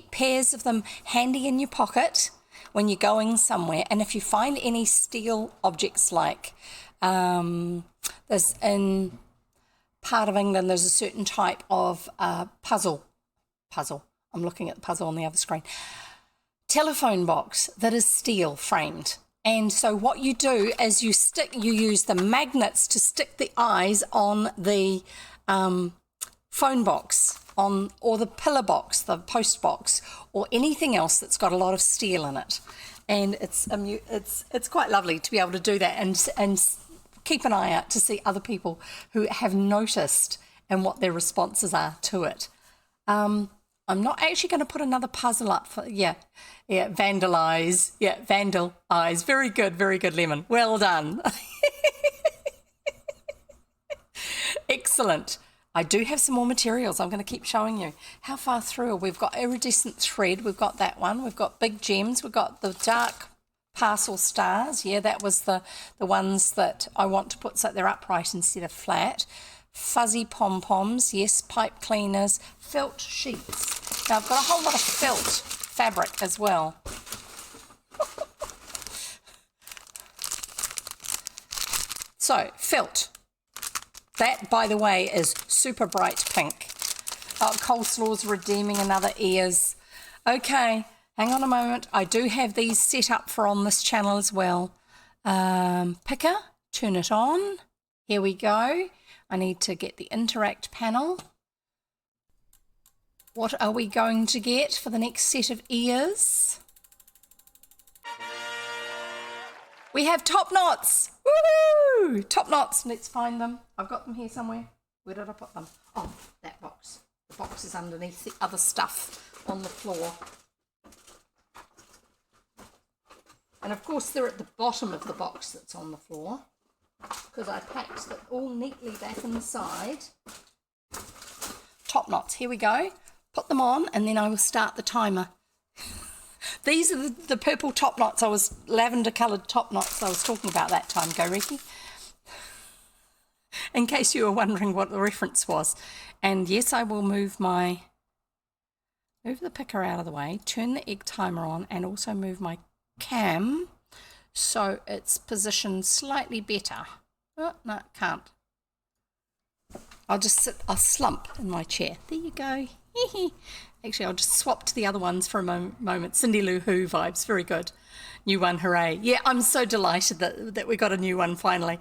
pairs of them handy in your pocket when you're going somewhere. And if you find any steel objects, like there's in part of England, there's a certain type of puzzle. I'm looking at the puzzle on the other screen. Telephone box that is steel framed. And so what you do is you use the magnets to stick the eyes on the phone box, or the pillar box, the post box, or anything else that's got a lot of steel in it. And it's quite lovely to be able to do that and keep an eye out to see other people who have noticed and what their responses are to it. I'm not actually going to put another puzzle up for, vandalize. Yeah, vandal eyes. Very good, Lemon. Well done. Excellent. I do have some more materials I'm going to keep showing you. How far through? We've got iridescent thread. We've got that one. We've got big gems. We've got the dark parcel stars. Yeah, that was the ones that I want to put so they're upright instead of flat. Fuzzy pom-poms. Yes, pipe cleaners. Felt sheets. Now, I've got a whole lot of felt fabric as well. So, felt. That, by the way, is super bright pink. Coleslaw's redeeming another ears. Okay, hang on a moment. I do have these set up for on this channel as well. Picker, turn it on. Here we go. I need to get the interact panel. What are we going to get for the next set of ears? We have top knots. Woohoo! Top knots. Let's find them. I've got them here somewhere. Where did I put them? Oh, that box. The box is underneath the other stuff on the floor. And of course they're at the bottom of the box that's on the floor, because I packed it all neatly back inside. Top knots. Here we go. Put them on and then I will start the timer. These are the purple top knots. Lavender coloured top knots I was talking about that time. Go, Ricky. in case you were wondering what the reference was. And yes, I will move the picker out of the way, turn the egg timer on, and also move my cam so it's positioned slightly better. Oh, no, it can't. I'll slump in my chair. There you go. Actually, I'll just swap to the other ones for a moment. Cindy Lou Who vibes, very good. New one, hooray. Yeah, I'm so delighted that we got a new one finally.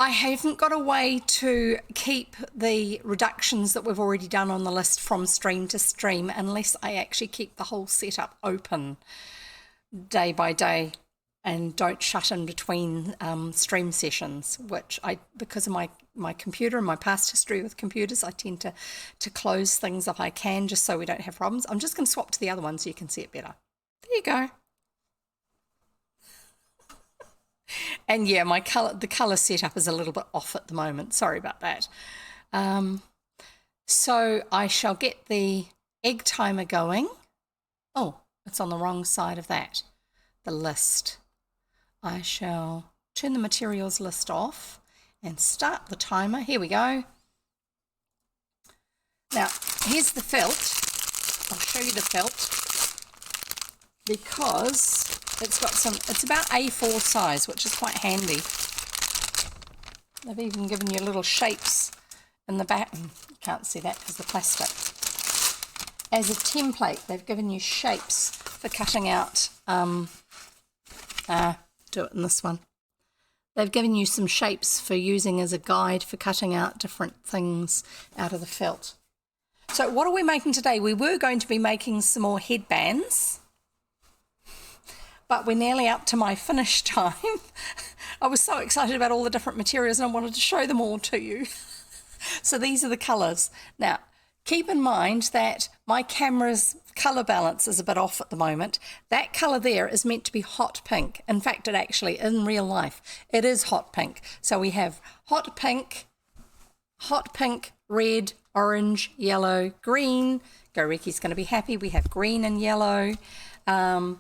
I haven't got a way to keep the reductions that we've already done on the list from stream to stream unless I actually keep the whole setup open day by day and don't shut in between stream sessions, which because of my computer and my past history with computers, I tend to close things if I can, just so we don't have problems. I'm just going to swap to the other one so you can see it better. There you go. And yeah, the colour setup is a little bit off at the moment. Sorry about that. So I shall get the egg timer going. Oh, it's on the wrong side of that, the list. I shall turn the materials list off and start the timer. Here we go. Now, here's the felt. I'll show you the felt because it's about A4 size, which is quite handy. They've even given you little shapes in the back. You can't see that because of the plastic. As a template, they've given you shapes for cutting out. Do it in this one. They've given you some shapes for using as a guide for cutting out different things out of the felt. So what are we making today? We were going to be making some more headbands, but we're nearly up to my finish time. I was so excited about all the different materials and I wanted to show them all to you. So these are the colours. Now, keep in mind that my camera's colour balance is a bit off at the moment. That colour there is meant to be hot pink. In fact, it actually, in real life, it is hot pink. So we have hot pink, red, orange, yellow, green. Go Ricky's going to be happy. We have green and yellow. A4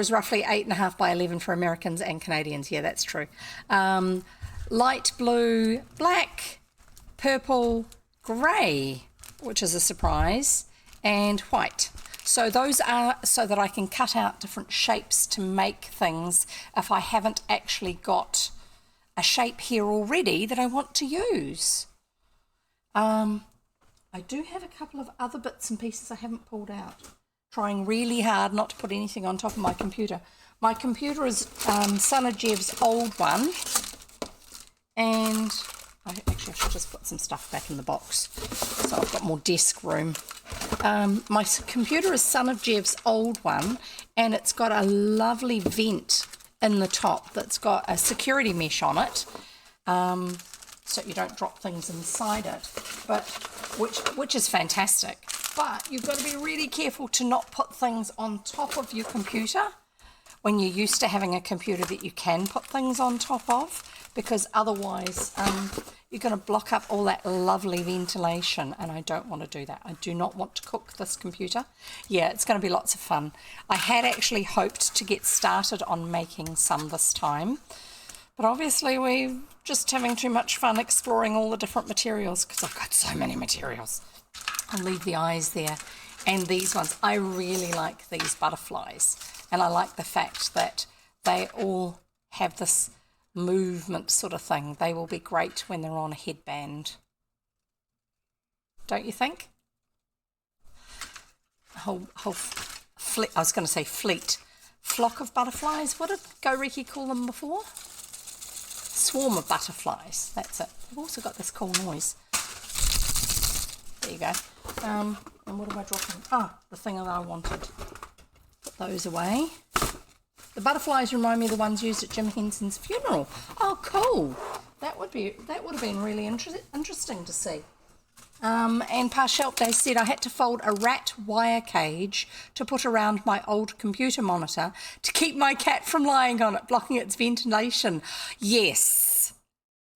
is roughly 8.5 by 11 for Americans and Canadians. Yeah, that's true. Light blue, black, purple, grey, which is a surprise, and white. So those are so that I can cut out different shapes to make things if I haven't actually got a shape here already that I want to use. I do have a couple of other bits and pieces I haven't pulled out. Trying really hard not to put anything on top of my computer. My computer is son of Jev's old one, and I should just put some stuff back in the box so I've got more desk room. My computer is son of Jev's old one, and it's got a lovely vent in the top that's got a security mesh on it, so you don't drop things inside it, but which is fantastic. But you've got to be really careful to not put things on top of your computer when you're used to having a computer that you can put things on top of, because otherwise you're going to block up all that lovely ventilation, and I don't want to do that. I do not want to cook this computer. Yeah, it's going to be lots of fun. I had actually hoped to get started on making some this time, but obviously we're just having too much fun exploring all the different materials because I've got so many materials. I'll leave the eyes there. And these ones, I really like these butterflies. And I like the fact that they all have this movement sort of thing. They will be great when they're on a headband. Don't you think? I was going to say fleet. Flock of butterflies. What did Go Ricky call them before? Swarm of butterflies. That's it. I've also got this cool noise. There you go. And what am I dropping? Ah, the thing that I wanted. Put those away. The butterflies remind me of the ones used at Jim Henson's funeral. Oh, cool. That would have been really interesting to see. And Pa Shelp Day said I had to fold a rat wire cage to put around my old computer monitor to keep my cat from lying on it, blocking its ventilation. Yes,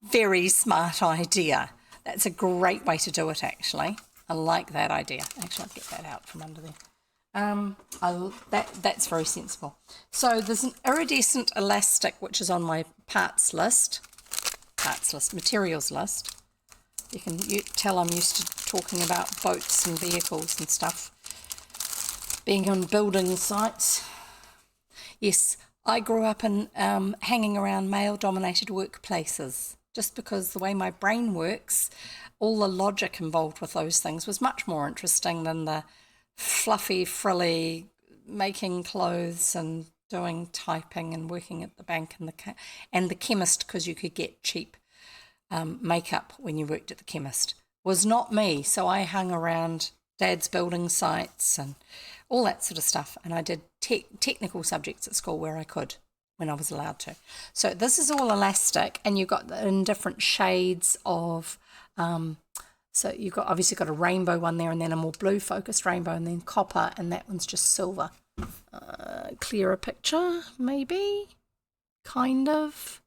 very smart idea. That's a great way to do it, actually. I like that idea. Actually, I'll get that out from under there. That's very sensible. So there's an iridescent elastic which is on my materials list. You can tell I'm used to talking about boats and vehicles and stuff, being on building sites. Yes, I grew up in hanging around male-dominated workplaces, just because the way my brain works, all the logic involved with those things was much more interesting than the fluffy, frilly, making clothes and doing typing and working at the bank and the chemist, because you could get cheap makeup when you worked at the chemist. Was not me. So I hung around Dad's building sites and all that sort of stuff, and I did technical subjects at school where I could, when I was allowed to. So this is all elastic, and you've got in different shades of so you've got obviously got a rainbow one there, and then a more blue focused rainbow, and then copper, and that one's just silver. Clearer picture, maybe, kind of.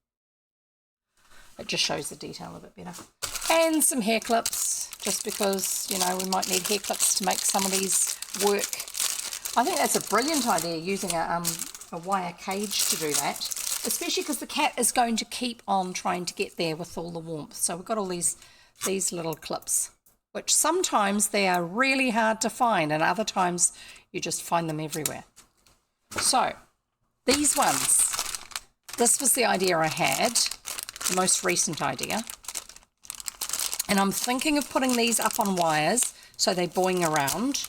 It just shows the detail a bit better. And some hair clips, just because, you know, we might need hair clips to make some of these work. I think that's a brilliant idea, using a wire cage to do that, especially because the cat is going to keep on trying to get there with all the warmth. So we've got all these little clips, which sometimes they are really hard to find, and other times you just find them everywhere. So these ones, this was the idea I had, the most recent idea, and I'm thinking of putting these up on wires so they're boing around.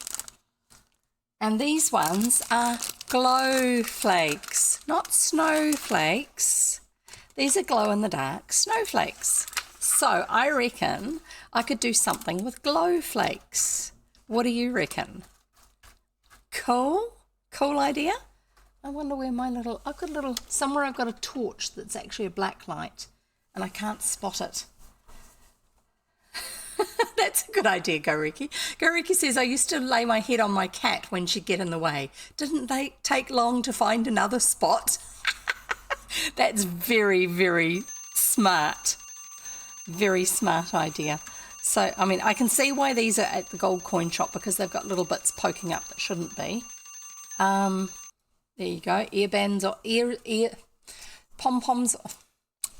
And these ones are glow flakes, not snowflakes. These are glow in the dark snowflakes. So I reckon I could do something with glow flakes. What do you reckon? Cool? Cool idea? I wonder where somewhere I've got a torch that's actually a black light and I can't spot it. That's a good idea, Goriki. Goriki says, I used to lay my head on my cat when she'd get in the way. Didn't they take long to find another spot? That's very, very smart. Very smart idea. So, I mean, I can see why these are at the gold coin shop, because they've got little bits poking up that shouldn't be. There you go. Ear bands or ear pom-poms,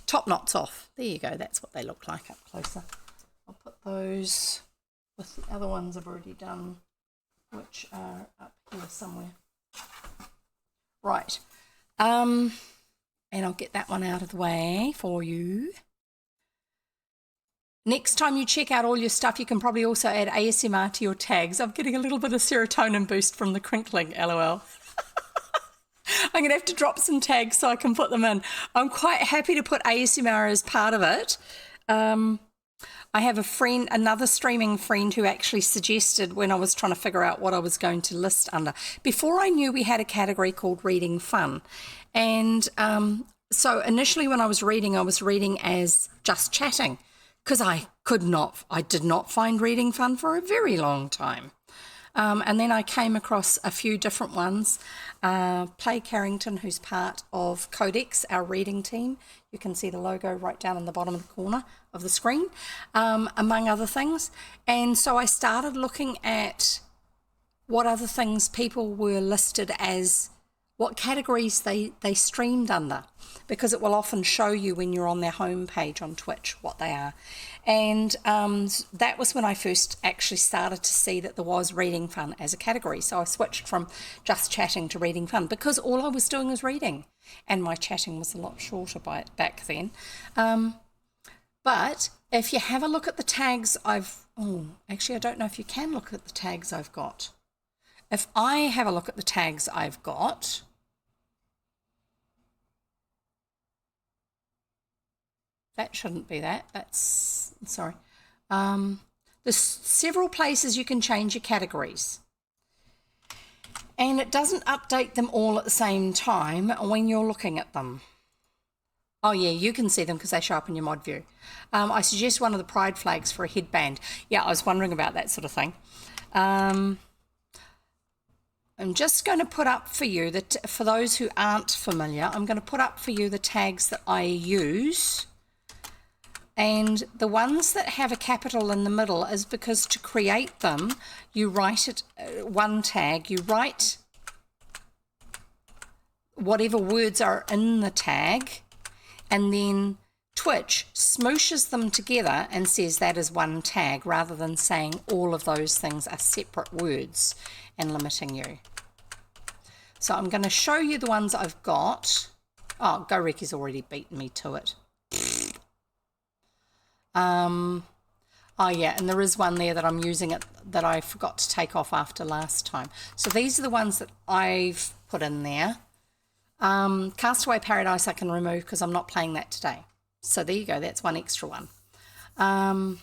top knots off. There you go. That's what they look like up closer. I'll put those with the other ones I've already done, which are up here somewhere. Right. And I'll get that one out of the way for you. Next time you check out all your stuff, you can probably also add ASMR to your tags. I'm getting a little bit of serotonin boost from the crinkling, LOL. I'm going to have to drop some tags so I can put them in. I'm quite happy to put ASMR as part of it. I have a friend, another streaming friend, who actually suggested, when I was trying to figure out what I was going to list under, before I knew we had a category called Reading Fun. And so initially when I was reading as just chatting, because I did not find reading fun for a very long time. And then I came across a few different ones. Play Carrington, who's part of Codex, our reading team. You can see the logo right down in the bottom of the corner of the screen, among other things. And so I started looking at what other things people were listed as, what categories they streamed under, because it will often show you when you're on their homepage on Twitch what they are. And that was when I first actually started to see that there was reading fun as a category. So I switched from just chatting to reading fun, because all I was doing was reading, and my chatting was a lot shorter back then. But if you have a look at the tags actually I don't know if you can look at the tags I've got. If I have a look at the tags I've got, that shouldn't be that. That's, sorry. There's several places you can change your categories. And it doesn't update them all at the same time when you're looking at them. Oh yeah, you can see them because they show up in your mod view. I suggest one of the pride flags for a headband. Yeah, I was wondering about that sort of thing. I'm just going to put up for you, for those who aren't familiar, I'm going to put up for you the tags that I use And the ones that have a capital in the middle is because to create them, you write it, one tag, you write whatever words are in the tag, and then Twitch smooshes them together and says that is one tag, rather than saying all of those things are separate words and limiting you. So I'm going to show you the ones I've got. Oh, Go Reki's already beaten me to it. Oh yeah, and there is one there that I'm using it that I forgot to take off after last time. So these are the ones that I've put in there. Castaway Paradise I can remove because I'm not playing that today. So there you go, that's one extra one. I'm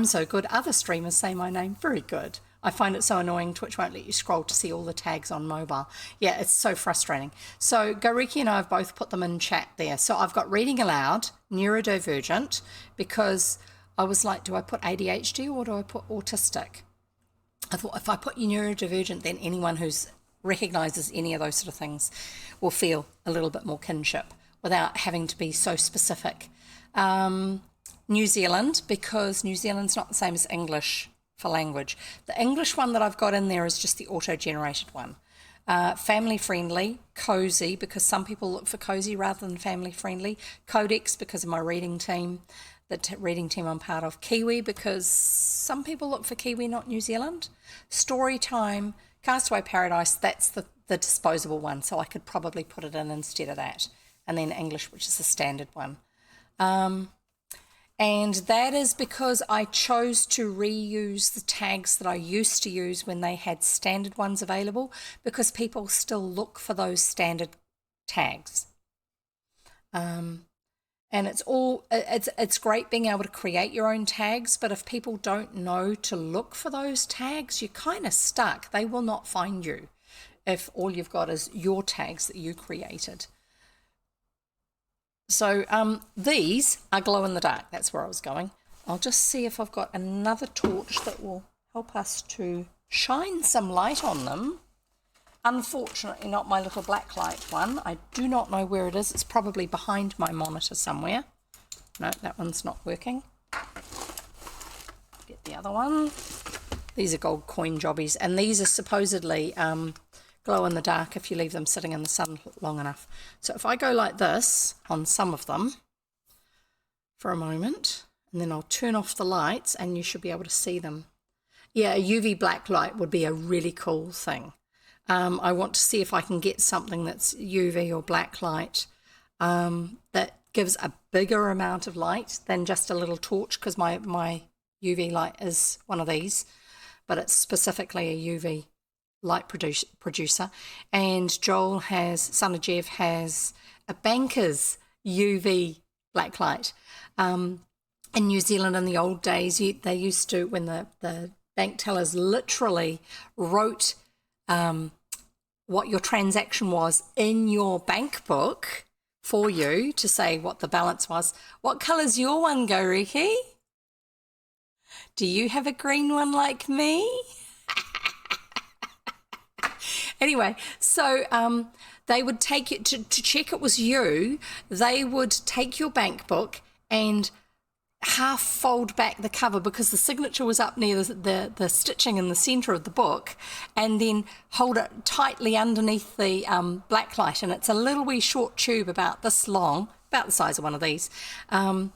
so good. Other streamers say my name. Very good. I find it so annoying. Twitch won't let you scroll to see all the tags on mobile. Yeah, it's so frustrating. So Goriki and I have both put them in chat there. So I've got reading aloud, neurodivergent, because I was like, do I put ADHD or do I put autistic? I thought if I put you neurodivergent, then anyone who's recognises any of those sort of things will feel a little bit more kinship without having to be so specific. New Zealand, because New Zealand's not the same as English for language. The English one that I've got in there is just the auto-generated one. Family friendly, cozy, because some people look for cozy rather than family friendly. Codex, because of my reading team, the reading team I'm part of. Kiwi, because some people look for Kiwi, not New Zealand. Story time, Castaway Paradise, that's the disposable one, so I could probably put it in instead of that. And then English, which is the standard one. And that is because I chose to reuse the tags that I used to use when they had standard ones available, because people still look for those standard tags. And it's great being able to create your own tags, but if people don't know to look for those tags, you're kind of stuck. They will not find you if all you've got is your tags that you created. So these are glow in the dark. That's where I was going. I'll just see if I've got another torch that will help us to shine some light on them. Unfortunately, not my little black light one. I do not know where it is. It's probably behind my monitor somewhere. No, that one's not working. Get the other one. These are gold coin jobbies, and these are supposedly glow in the dark if you leave them sitting in the sun long enough. So if I go like this on some of them for a moment, and then I'll turn off the lights and you should be able to see them. Yeah, a UV black light would be a really cool thing. I want to see if I can get something that's UV or black light that gives a bigger amount of light than just a little torch, because my UV light is one of these, but it's specifically a UV light producer. And Joel son of Jeff has a banker's UV black light. In New Zealand in the old days, they used to, when the bank tellers literally wrote what your transaction was in your bank book for you to say what the balance was. What colour's your one, Go Riki? Do you have a green one like me? Anyway, so they would take it to check it was you. They would take your bank book and half fold back the cover, because the signature was up near the stitching in the centre of the book, and then hold it tightly underneath the black light. And it's a little wee short tube about this long, about the size of one of these. And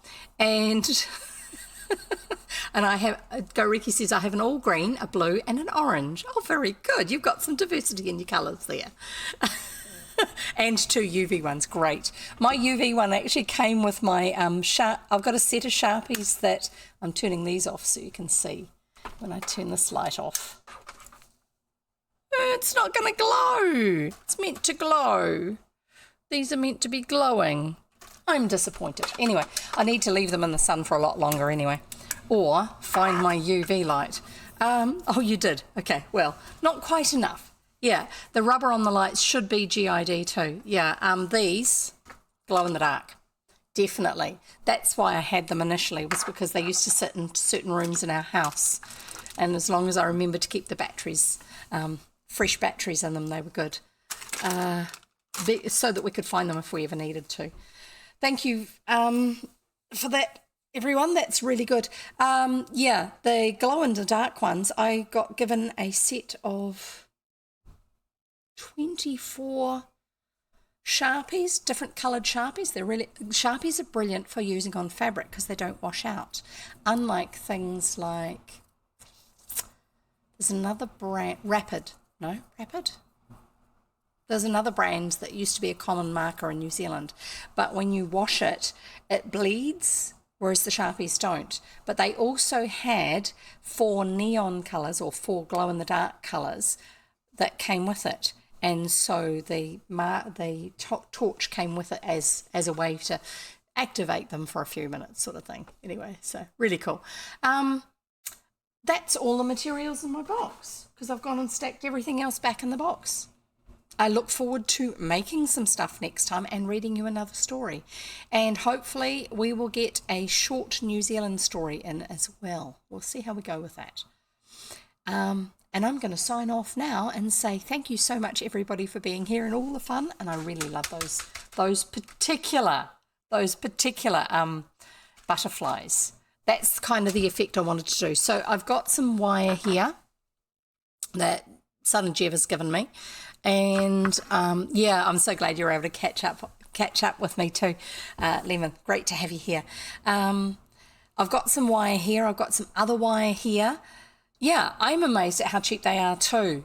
and I have, Go Riki says, I have an all green, a blue and an orange. Oh, very good. You've got some diversity in your colours there. And 2 UV ones, great. My UV one actually came with my I've got a set of Sharpies that I'm turning these off so you can see when I turn this light off. It's not going to glow. It's meant to glow. These are meant to be glowing. I'm disappointed. Anyway, I need to leave them in the sun for a lot longer anyway, or find my UV light. Oh, you did? Okay, well, not quite enough. Yeah, the rubber on the lights should be GID too. Yeah, these glow in the dark, definitely. That's why I had them initially, was because they used to sit in certain rooms in our house. And as long as I remember to keep the batteries, fresh batteries in them, they were good. So that we could find them if we ever needed to. Thank you, for that, everyone. That's really good. Yeah, the glow in the dark ones, I got given a set of 24 Sharpies, different coloured Sharpies. Sharpies are brilliant for using on fabric because they don't wash out. Unlike things like, there's another brand, Rapid? There's another brand that used to be a common marker in New Zealand, but when you wash it, it bleeds, whereas the Sharpies don't. But they also had 4 neon colours or 4 glow-in-the-dark colours that came with it. And so the torch came with it as a way to activate them for a few minutes sort of thing. Anyway, so really cool. That's all the materials in my box because I've gone and stacked everything else back in the box. I look forward to making some stuff next time and reading you another story. And hopefully we will get a short New Zealand story in as well. We'll see how we go with that. And I'm going to sign off now and say thank you so much, everybody, for being here and all the fun. And I really love those particular butterflies. That's kind of the effect I wanted to do. So I've got some wire here that son of Jev has given me. And yeah, I'm so glad you're able to catch up with me too, Lemon. Great to have you here. I've got some wire here. I've got some other wire here. Yeah, I'm amazed at how cheap they are too.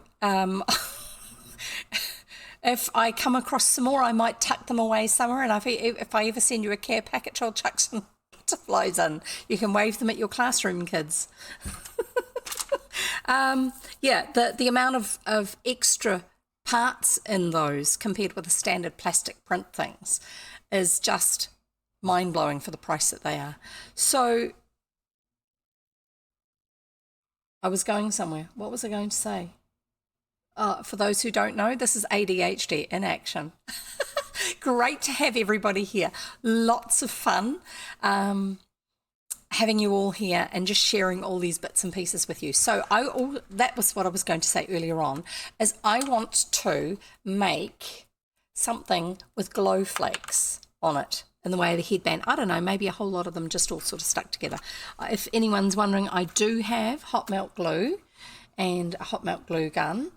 If I come across some more, I might tuck them away somewhere. And if I ever send you a care package, I'll chuck some butterflies in. You can wave them at your classroom kids. Yeah, the amount of extra parts in those compared with the standard plastic print things is just mind-blowing for the price that they are. So I was going somewhere. What was I going to say? For those who don't know, this is ADHD in action. Great to have everybody here. Lots of fun having you all here and just sharing all these bits and pieces with you. So that was what I was going to say earlier on, is I want to make something with glow flakes on it in the way of the headband. I don't know, maybe a whole lot of them just all sort of stuck together. If anyone's wondering, I do have hot melt glue and a hot melt glue gun.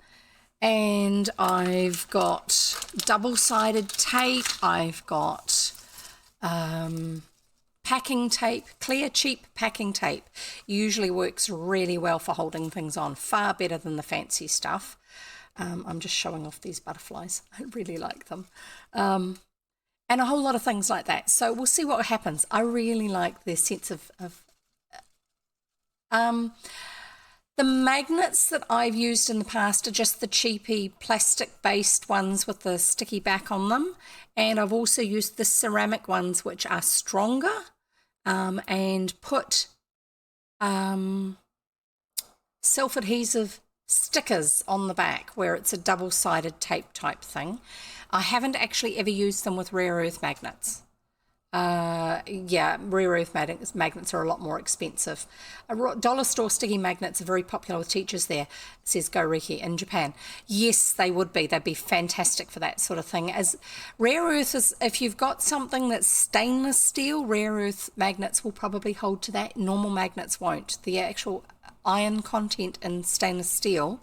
And I've got double-sided tape. I've got packing tape, clear, cheap packing tape. Usually works really well for holding things on, far better than the fancy stuff. I'm just showing off these butterflies. I really like them. And a whole lot of things like that. So we'll see what happens. I really like the sense of the magnets that I've used in the past are just the cheapy plastic-based ones with the sticky back on them. And I've also used the ceramic ones, which are stronger, and put self-adhesive stickers on the back where it's a double-sided tape type thing. I haven't actually ever used them with rare earth magnets. Yeah, rare earth magnets are a lot more expensive. Dollar store sticky magnets are very popular with teachers there, says Go Riki, in Japan. Yes, they would be. They'd be fantastic for that sort of thing. As rare earth is, if you've got something that's stainless steel, rare earth magnets will probably hold to that. Normal magnets won't. The actual iron content in stainless steel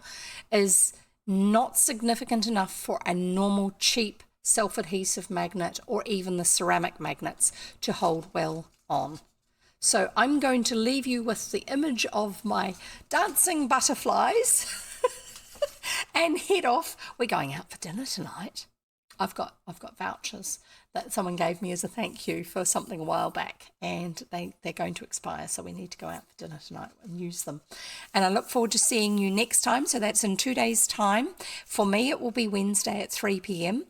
is not significant enough for a normal cheap self-adhesive magnet or even the ceramic magnets to hold well on. So I'm going to leave you with the image of my dancing butterflies and head off. We're going out for dinner tonight. I've got vouchers that someone gave me as a thank you for something a while back, and they're going to expire, so we need to go out for dinner tonight and use them. And I look forward to seeing you next time, so that's in 2 days' time. For me, it will be Wednesday at 3 p.m.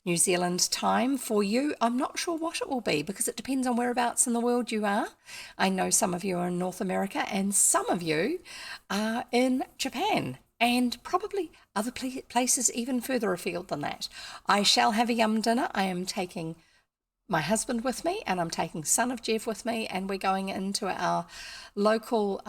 New Zealand time. For you, I'm not sure what it will be because it depends on whereabouts in the world you are. I know some of you are in North America and some of you are in Japan, and probably other places even further afield than that. I shall have a yum dinner. I am taking my husband with me, and I'm taking son of Jev with me, and we're going into our local,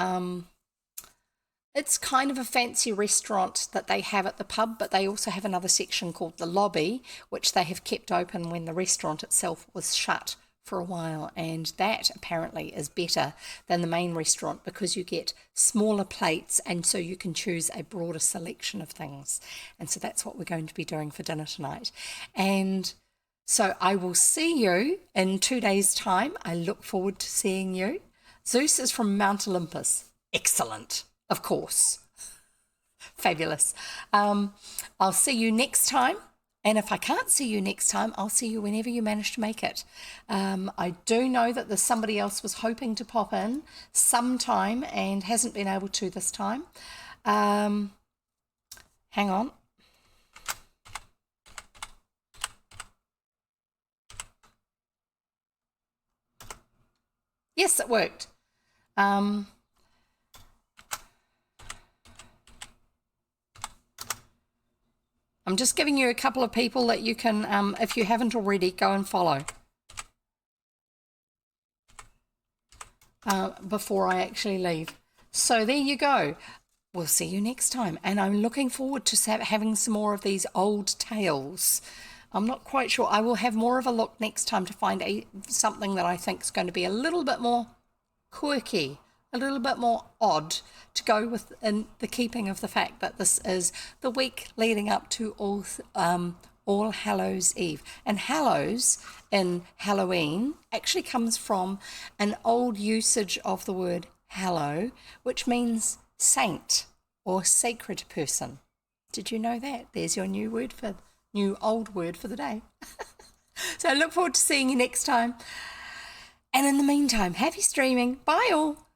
it's kind of a fancy restaurant that they have at the pub, but they also have another section called the lobby, which they have kept open when the restaurant itself was shut for a while, and that apparently is better than the main restaurant because you get smaller plates and so you can choose a broader selection of things. And so that's what we're going to be doing for dinner tonight. And so I will see you in 2 days' time. I look forward to seeing you. Zeus is from Mount Olympus. Excellent, of course. Fabulous. I'll see you next time. And if I can't see you next time, I'll see you whenever you manage to make it. I do know that there's somebody else was hoping to pop in sometime and hasn't been able to this time. Hang on. Yes, it worked. I'm just giving you a couple of people that you can, if you haven't already, go and follow before I actually leave. So there you go. We'll see you next time. And I'm looking forward to having some more of these old tales. I'm not quite sure. I will have more of a look next time to find something that I think is going to be a little bit more quirky, a little bit more odd, to go with in the keeping of the fact that this is the week leading up to All Hallows Eve. And Hallows in Halloween actually comes from an old usage of the word hallow, which means saint or sacred person. Did you know that? There's your new old word for the day. So I look forward to seeing you next time. And in the meantime, happy streaming. Bye all.